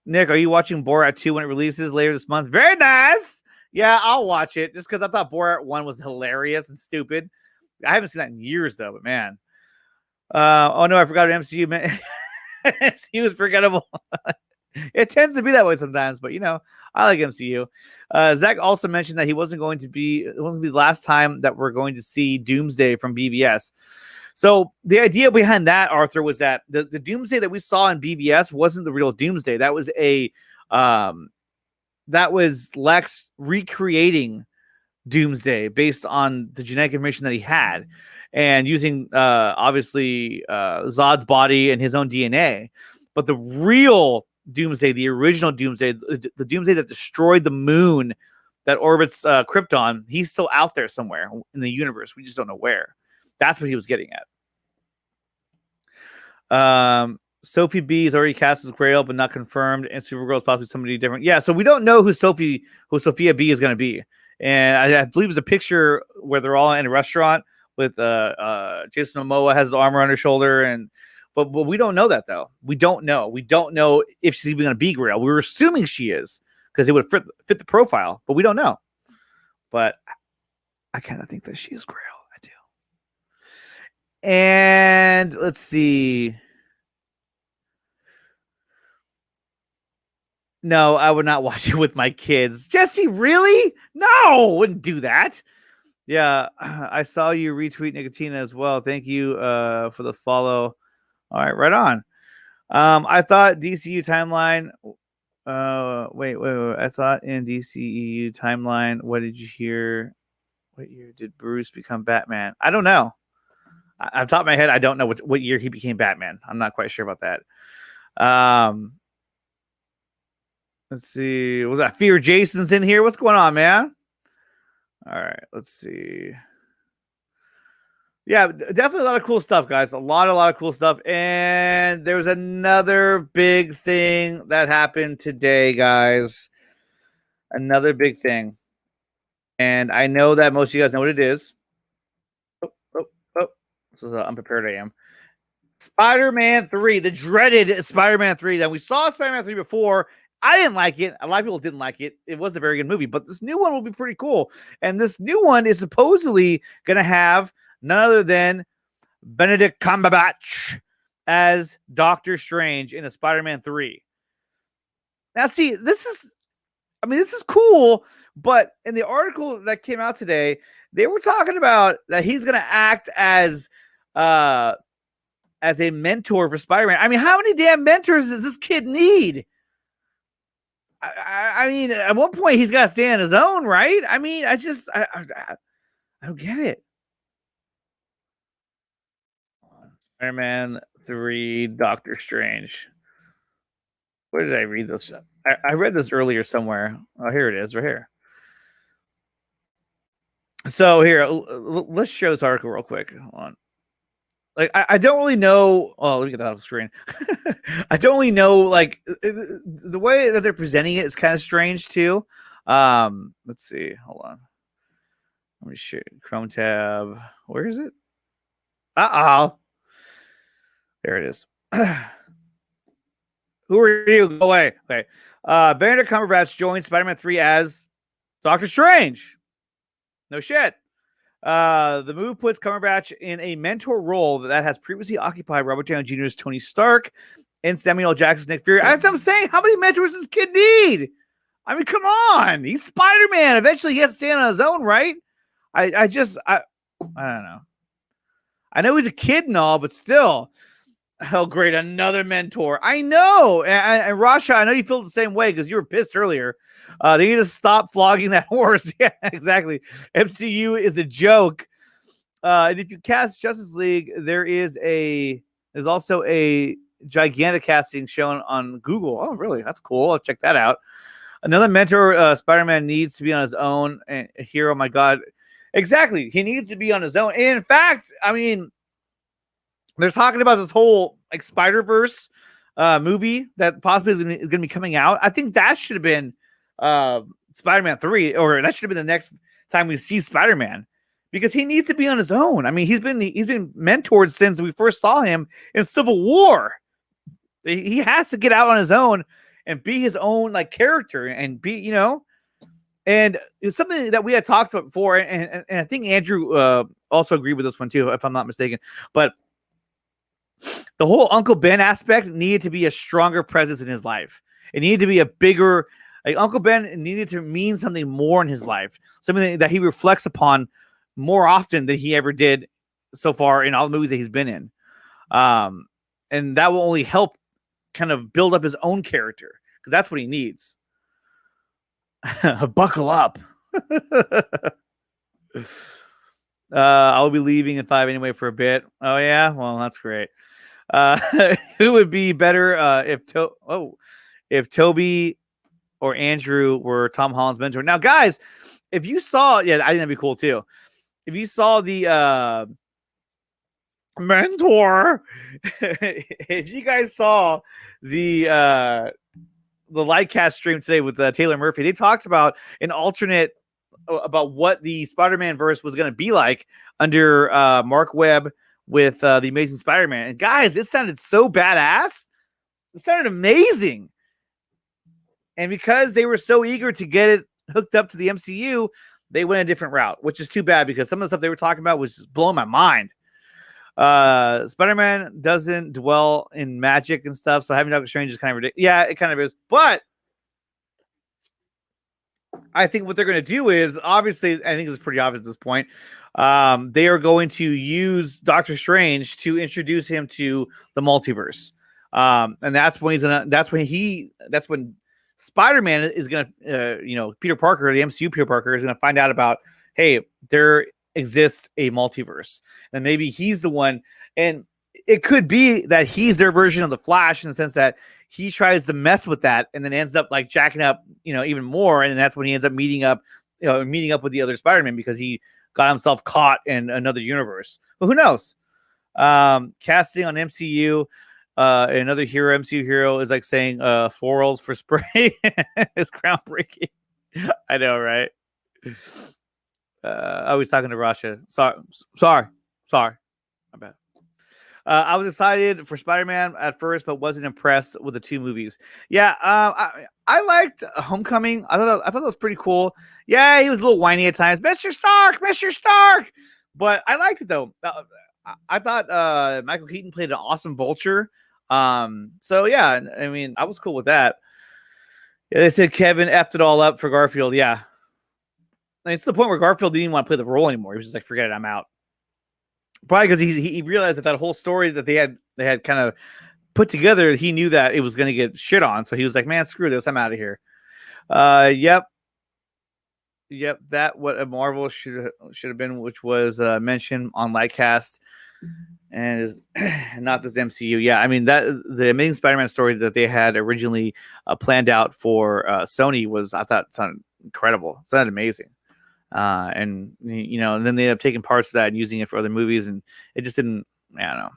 Nick, are you watching Borat 2 when it releases later this month? Very nice. Yeah, I'll watch it just because I thought Borat 1 was hilarious and stupid. I haven't seen that in years, though, but man. Oh, no, I forgot MCU. Man. MCU is forgettable. It tends to be that way sometimes, but I like MCU. Zach also mentioned that it wasn't going to be the last time that we're going to see Doomsday from BVS. So the idea behind that, Arthur, was that the Doomsday that we saw in BVS wasn't the real Doomsday. That was that was Lex recreating Doomsday based on the genetic information that he had, and using obviously Zod's body and his own DNA. But the real Doomsday, the original Doomsday, the Doomsday that destroyed the moon that orbits Krypton, he's still out there somewhere in the universe. We just don't know where. That's what he was getting at. Sophie B is already cast as Grail, but not confirmed, and Supergirl is possibly somebody different. Yeah, so we don't know who Sophia B is going to be, and I believe there's a picture where they're all in a restaurant with Jason Momoa has his armor on her shoulder, but we don't know that though. We don't know if she's even going to be Grail. We were assuming she is because it would fit the profile, but we don't know. But I kind of think that she is Grail. I do. And let's see. No, I would not watch it with my kids. Jesse, really? No, wouldn't do that. Yeah, I saw you retweet Nickatina as well. Thank you for the follow. All right, right on. I thought DCU timeline. Wait. I thought in DCEU timeline. What did you hear? What year did Bruce become Batman? I don't know. Off the top of my head, I don't know what year he became Batman. I'm not quite sure about that. Let's see. Was that Fear Jason's in here? What's going on, man? All right. Let's see. Yeah, definitely a lot of cool stuff, guys. A lot of cool stuff. And there was another big thing that happened today, guys. Another big thing. And I know that most of you guys know what it is. Oh. This is how unprepared I am. Spider-Man 3, the dreaded Spider-Man 3. That we saw Spider-Man 3 before. I didn't like it. A lot of people didn't like it. It wasn't a very good movie, but this new one will be pretty cool. And this new one is supposedly going to have none other than Benedict Cumberbatch as Doctor Strange in a Spider-Man 3. Now, see, this is cool, but in the article that came out today, they were talking about that he's going to act as a mentor for Spider-Man. I mean, how many damn mentors does this kid need? I mean, at one point he's got to stand on his own, right? I mean, I don't get it. Spider-Man 3, Doctor Strange. Where did I read this? I read this earlier somewhere. Oh, here it is, right here. So here, let's show this article real quick. Hold on. Like, I don't really know. Oh, let me get that off the screen. I don't really know. Like, the way that they're presenting it is kind of strange too. Let's see. Hold on. Let me show you. Chrome tab. Where is it? There it is. Who are you? Go away. Okay. Benedict Cumberbatch joins Spider-Man 3 as Doctor Strange. No shit. The move puts Cumberbatch in a mentor role that has previously occupied Robert Downey Jr.'s Tony Stark and Samuel L. Jackson's Nick Fury. As I'm saying, how many mentors does this kid need? I mean, come on. He's Spider-Man. Eventually he has to stand on his own, right? I don't know. I know he's a kid and all, but still. Oh, great. Another mentor. I know. And Rasha, I know you feel the same way because you were pissed earlier. They need to stop flogging that horse. Yeah, exactly. MCU is a joke. And if you cast Justice League, there's also a gigantic casting shown on Google. Oh, really? That's cool. I'll check that out. Another mentor, Spider-Man needs to be on his own. And a hero, my God. Exactly. He needs to be on his own. And in fact, I mean, they're talking about this whole like Spider-Verse movie that possibly is going to be coming out. I think that should have been Spider-Man 3, or that should have been the next time we see Spider-Man, because he needs to be on his own. I mean, he's been mentored since we first saw him in Civil War. He has to get out on his own and be his own like character and be, you know. And it's something that we had talked about before, and I think Andrew also agreed with this one too, if I'm not mistaken. But the whole Uncle Ben aspect needed to be a stronger presence in his life. It needed to be a bigger, like Uncle Ben needed to mean something more in his life, something that he reflects upon more often than he ever did so far in all the movies that he's been in. And that will only help kind of build up his own character, because that's what he needs. Buckle up. I'll be leaving at 5 anyway for a bit. Oh yeah, well that's great. Who would be better if Toby or Andrew were Tom Holland's mentor? Now, guys, if you saw, I think that'd be cool too. If you saw the mentor, if you guys saw the Lightcast stream today with Taylor Murphy, they talked about an alternate about what the Spider-Man verse was going to be like under Mark Webb with the Amazing Spider-Man. And guys, it sounded so badass. It sounded amazing. And because they were so eager to get it hooked up to the MCU, they went a different route, which is too bad because some of the stuff they were talking about was just blowing my mind. Spider-Man doesn't dwell in magic and stuff, so having Doctor Strange is kind of ridiculous. Yeah, it kind of is. But I think what they're going to do is, obviously, I think it's pretty obvious at this point. They are going to use Doctor Strange to introduce him to the multiverse. And that's when that's when Spider-Man is going to, Peter Parker, the MCU Peter Parker, is going to find out about, hey, there exists a multiverse. And maybe he's the one. And it could be that he's their version of the Flash in the sense that he tries to mess with that and then ends up like jacking up, even more. And that's when he ends up meeting up with the other Spider-Man, because he got himself caught in another universe. But who knows? Casting on MCU, another hero, MCU hero is like saying florals for spray. It's groundbreaking. I know, right? I was talking to Rasha. Sorry. My bad. I was excited for Spider-Man at first, but wasn't impressed with the two movies. Yeah, I liked Homecoming. I thought that was pretty cool. Yeah, he was a little whiny at times. Mr. Stark. But I liked it though. I thought Michael Keaton played an awesome Vulture. So yeah, I mean, I was cool with that. Yeah, they said Kevin effed it all up for Garfield. Yeah, it's the point where Garfield didn't even want to play the role anymore. He was just like, "Forget it, I'm out." Probably because he realized that whole story that they had kind of put together, he knew that it was going to get shit on. So he was like, "Man, screw this, I'm out of here." Yep. That what a Marvel should have been, which was mentioned on Lightcast, and is not this MCU. Yeah, I mean that the Amazing Spider-Man story that they had originally planned out for Sony I thought sounded incredible. It sounded amazing. And and then they ended up taking parts of that and using it for other movies, and it just didn't. I don't know.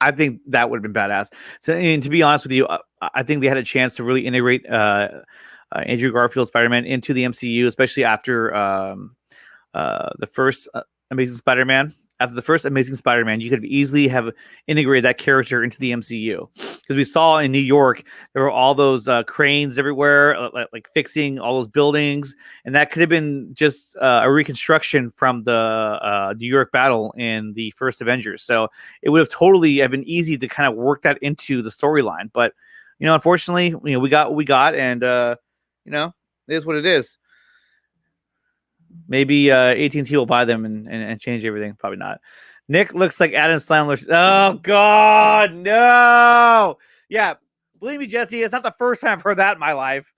I think that would have been badass. So, and to be honest with you, I think they had a chance to really integrate Andrew Garfield Spider-Man into the MCU, especially after the first Amazing Spider-Man. After the first Amazing Spider-Man, you could easily have integrated that character into the MCU, because we saw in New York there were all those cranes everywhere, like fixing all those buildings, and that could have been just a reconstruction from the New York battle in the first Avengers. So it would have totally have been easy to kind of work that into the storyline. But unfortunately, we got what we got, and it is what it is. Maybe AT&T will buy them and change everything. Probably not. Nick looks like Adam Sandler. Oh, God, no. Yeah, believe me, Jesse, it's not the first time I've heard that in my life.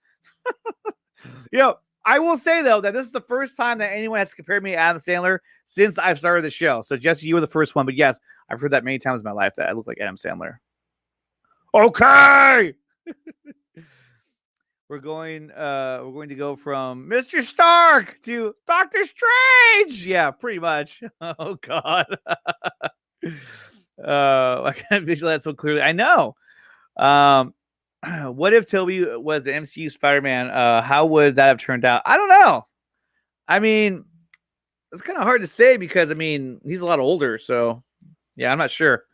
I will say, though, that this is the first time that anyone has compared me to Adam Sandler since I've started the show. So, Jesse, you were the first one. But, yes, I've heard that many times in my life that I look like Adam Sandler. Okay. We're going to go from Mr. Stark to Doctor Strange. Yeah, pretty much. Oh God. I can't visualize so clearly. I know. What if Toby was the MCU Spider-Man? How would that have turned out? I don't know. I mean, it's kind of hard to say because he's a lot older. So yeah, I'm not sure.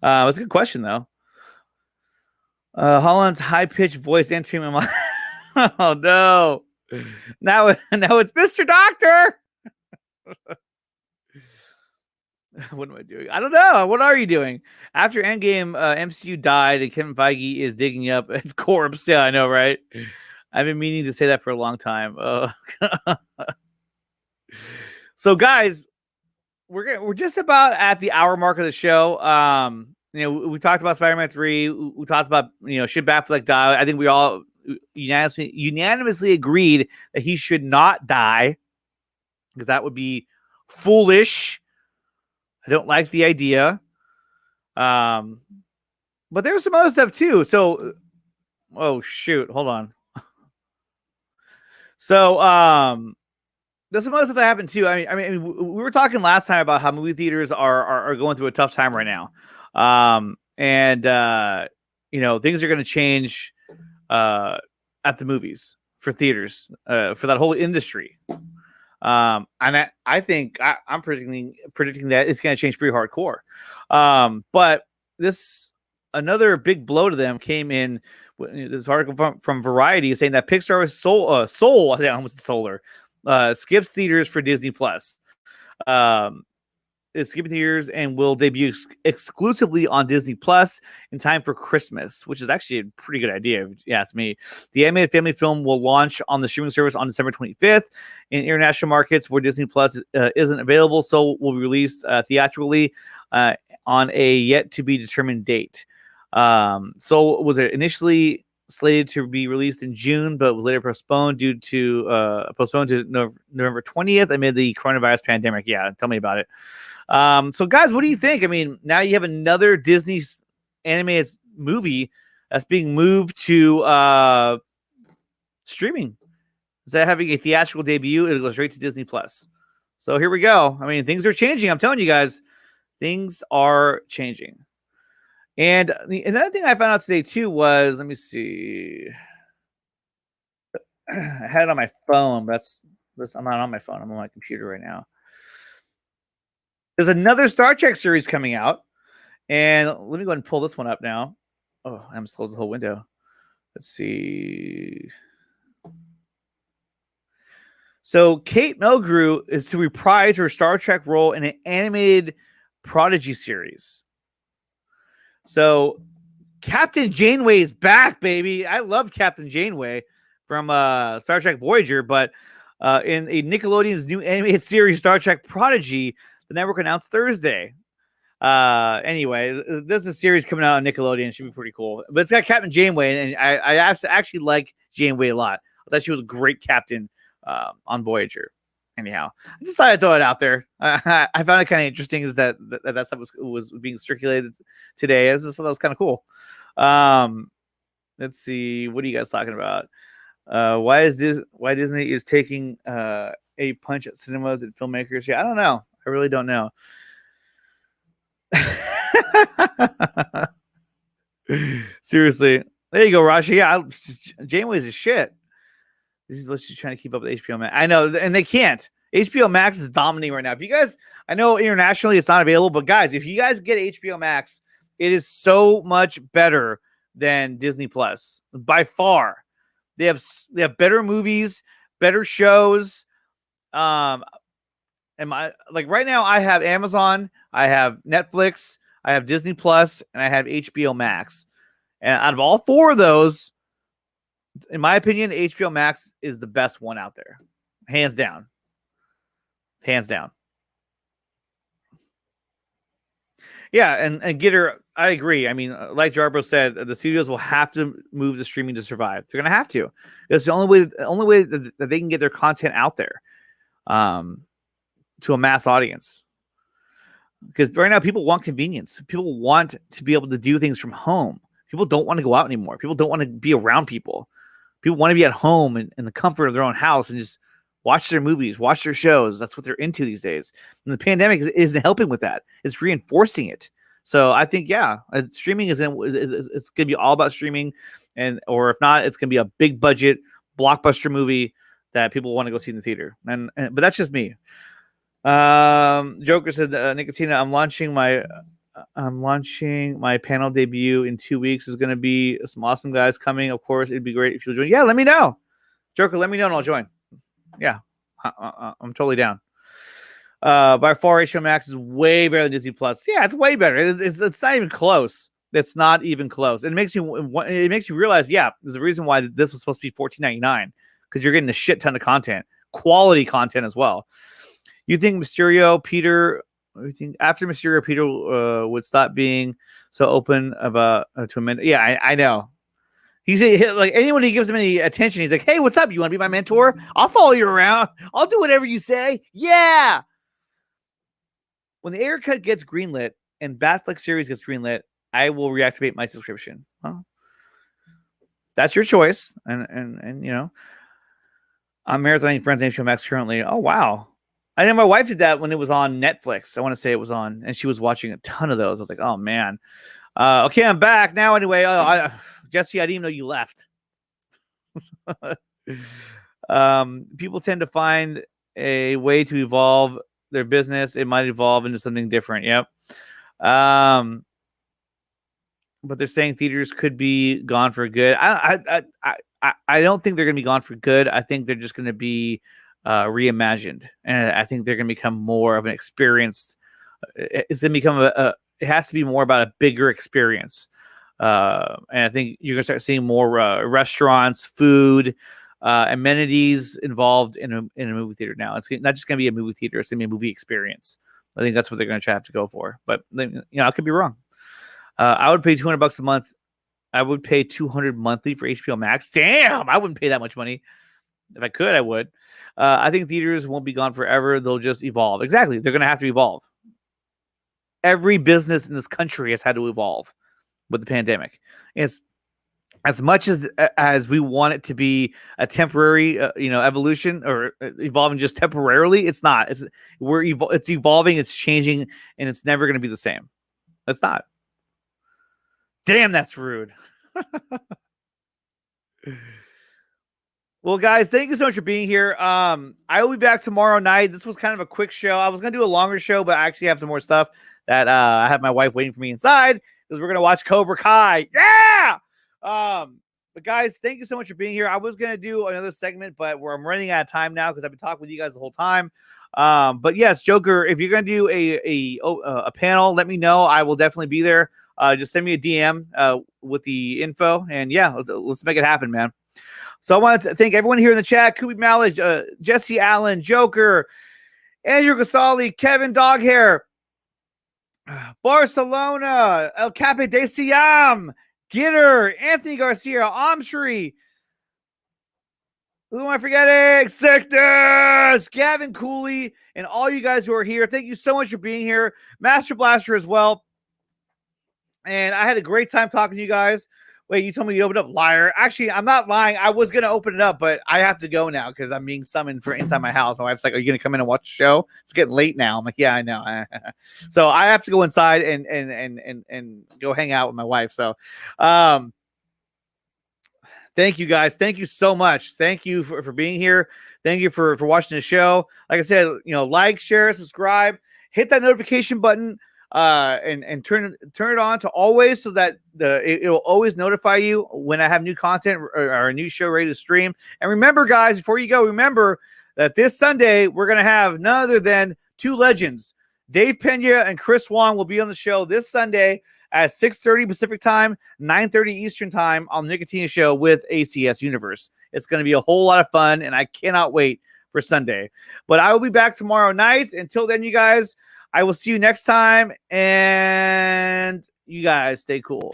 It's a good question though. Holland's high-pitched voice entering my mind. Oh no! Now it's Mr. Doctor. What am I doing? I don't know. What are you doing? After Endgame, MCU died, and Kevin Feige is digging up its corpse. Yeah, I know, right? I've been meaning to say that for a long time. So, guys, we're just about at the hour mark of the show. We talked about Spider-Man 3. We talked about, should Batfleck die? I think we all unanimously agreed that he should not die, because that would be foolish. I don't like the idea. But there's some other stuff too. So, oh shoot, hold on. So, there's some other stuff that happened too. I mean, we were talking last time about how movie theaters are going through a tough time right now. Things are going to change at the movies for theaters, for that whole industry. And I think I'm predicting that it's going to change pretty hardcore. But another big blow to them came in this article from Variety saying that Pixar's Soul, I think I almost said Solar, skips theaters for Disney Plus. Is skipping theaters and will debut exclusively on Disney Plus in time for Christmas, which is actually a pretty good idea, if you ask me. The animated family film will launch on the streaming service on December 25th in international markets where Disney Plus isn't available, so will be released theatrically on a yet to be determined date. So was it initially slated to be released in June, but was later postponed to November 20th amid the coronavirus pandemic. Yeah, tell me about it. So guys, what do you think? I mean, now you have another Disney animated movie that's being moved to streaming. Instead of having a theatrical debut, it'll go straight to Disney Plus. So here we go. I mean, things are changing. I'm telling you guys, things are changing. And another thing I found out today too was, let me see. I had it on my phone, but I'm not on my phone. I'm on my computer right now. There's another Star Trek series coming out. And let me go ahead and pull this one up now. Oh, I almost closed the whole window. Let's see. So Kate Mulgrew is to reprise her Star Trek role in an animated Prodigy series. So Captain Janeway is back, baby. I love Captain Janeway from Star Trek Voyager, but in a Nickelodeon's new animated series, Star Trek Prodigy, the network announced Thursday. Anyway, there's a series coming out on Nickelodeon. It should be pretty cool. But it's got Captain Janeway, and I actually like Janeway a lot. I thought she was a great captain on Voyager. Anyhow, I just thought I'd throw it out there. I found it kind of interesting is that stuff was being circulated today. I just thought that was kind of cool. Let's see. What are you guys talking about? Why Disney is taking a punch at cinemas and filmmakers? Yeah, I don't know. I really don't know. Seriously. There you go, Rashi. Yeah, Janeway's a shit. This is what she's trying to keep up with HBO Max. I know, and they can't. HBO Max is dominating right now. If you guys, I know internationally it's not available, but guys, if you guys get HBO Max, it is so much better than Disney Plus by far. They have better movies, better shows. And right now I have Amazon, I have Netflix, I have Disney Plus, and I have HBO Max. And out of all four of those, in my opinion, HBO Max is the best one out there. Hands down. Hands down. Yeah, and Gitter, I agree. I mean, like Jarbo said, the studios will have to move to streaming to survive. They're going to have to. It's the only way that they can get their content out there to a mass audience. Because right now, people want convenience. People want to be able to do things from home. People don't want to go out anymore. People don't want to be around people. People want to be at home in the comfort of their own house and just watch their movies, watch their shows. That's what they're into these days. And the pandemic isn't helping with that. It's reinforcing it. So I think, streaming it's going to be all about streaming, or if not, it's going to be a big budget blockbuster movie that people want to go see in the theater. But that's just me. Joker says, Nickatina, I'm launching my panel debut in 2 weeks. There's going to be some awesome guys coming. Of course, it'd be great if you'll join. Yeah, let me know. Joker, let me know and I'll join. Yeah, I'm totally down. By far, HBO Max is way better than Disney Plus. Yeah, it's way better. It's not even close. It's not even close. It makes you realize, there's a reason why this was supposed to be $14.99, because you're getting a shit ton of content, quality content as well. You think Peter would stop being so open about to a mentor? Yeah, I know. He's like, anyone who gives him any attention, he's like, hey, what's up? You want to be my mentor? I'll follow you around. I'll do whatever you say. Yeah. When the Air Cut gets greenlit and Batfleck series gets greenlit, I will reactivate my subscription. Well, that's your choice. And you know, I'm marathoning Friends and HBO Max currently. Oh, wow. I know my wife did that when it was on Netflix. I want to say it was on, and she was watching a ton of those. I was like, oh, man. Okay, I'm back now anyway. Jesse, I didn't even know you left. People tend to find a way to evolve their business. It might evolve into something different. Yep. But they're saying theaters could be gone for good. I don't think they're going to be gone for good. I think they're just going to be reimagined, and I think they're going to become more of an experience. It's going to become it has to be more about a bigger experience. And I think you're going to start seeing more restaurants, food, amenities involved in a movie theater now. It's not just going to be a movie theater. It's going to be a movie experience. I think that's what they're going to have to go for. But, you know, I could be wrong. I would pay $200 a month. I would pay $200 monthly for HBO Max. Damn, I wouldn't pay that much money. If I could, I would. I think theaters won't be gone forever. They'll just evolve. Exactly. They're going to have to evolve. Every business in this country has had to evolve with the pandemic. as much as we want it to be a temporary, evolution or evolving just temporarily, it's not. It's evolving, it's changing, and it's never going to be the same. It's not. Damn, that's rude. Well, guys, thank you so much for being here. I will be back tomorrow night. This was kind of a quick show. I was going to do a longer show, but I actually have some more stuff that I have my wife waiting for me inside because we're going to watch Cobra Kai. Yeah! But guys, thank you so much for being here. I was going to do another segment, but I'm running out of time now because I've been talking with you guys the whole time. But yes, Joker, if you're going to do a panel, let me know. I will definitely be there. Just send me a DM with the info, and yeah, let's make it happen, man. So I want to thank everyone here in the chat: Kubi Malage, Jesse Allen, Joker, Andrew Gasali, Kevin Doghair, Barcelona, El Cape de Siam, Gitter, Anthony Garcia, Amshri. Who am I forgetting? Sickness, Gavin Cooley, and all you guys who are here. Thank you so much for being here. Master Blaster as well. And I had a great time talking to you guys. Wait, you told me you opened up, liar. Actually, I'm not lying. I was going to open it up, but I have to go now because I'm being summoned for inside my house. My wife's like, are you going to come in and watch the show? It's getting late now. I'm like, yeah, I know. So I have to go inside and go hang out with my wife. So thank you, guys. Thank you so much. Thank you for being here. Thank you for watching the show. Like I said, like, share, subscribe, hit that notification button. And turn it on to always so that it will always notify you when I have new content or a new show ready to stream. And remember, guys, before you go, remember that this Sunday we're going to have none other than two legends. Dave Pena and Chris Wong will be on the show this Sunday at 6:30 Pacific time, 9:30 Eastern time on the Nickatina show with ACS Universe. It's going to be a whole lot of fun, and I cannot wait for Sunday. But I will be back tomorrow night. Until then, you guys, I will see you next time, and you guys stay cool.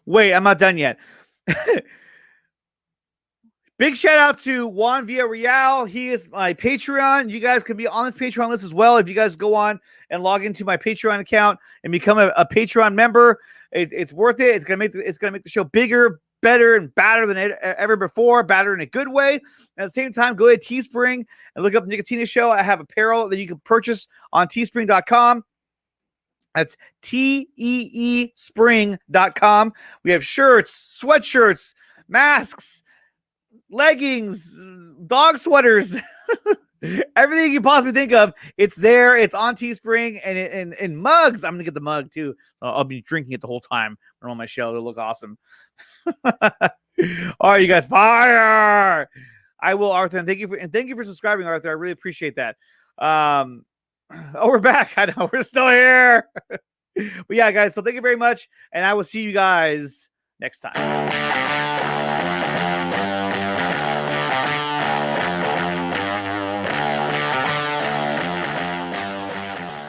Wait, I'm not done yet. Big shout out to Juan Villarreal. He is my Patreon. You guys can be on this Patreon list as well if you guys go on and log into my Patreon account and become a Patreon member. It's worth it. It's gonna make the show bigger, better, and badder than ever before. Badder in a good way. At the same time, go to Teespring and look up Nickatina Show. I have apparel that you can purchase on teespring.com. That's teespring.com. We have shirts, sweatshirts, masks, leggings, dog sweaters, everything you can possibly think of. It's there. It's on Teespring, and in mugs. I'm gonna get the mug too. I'll be drinking it the whole time on my show. It'll look awesome. All right, you guys, fire! I will, Arthur, and thank you for subscribing, Arthur. I really appreciate that. Oh, we're back. I know we're still here. But yeah, guys, so thank you very much, and I will see you guys next time.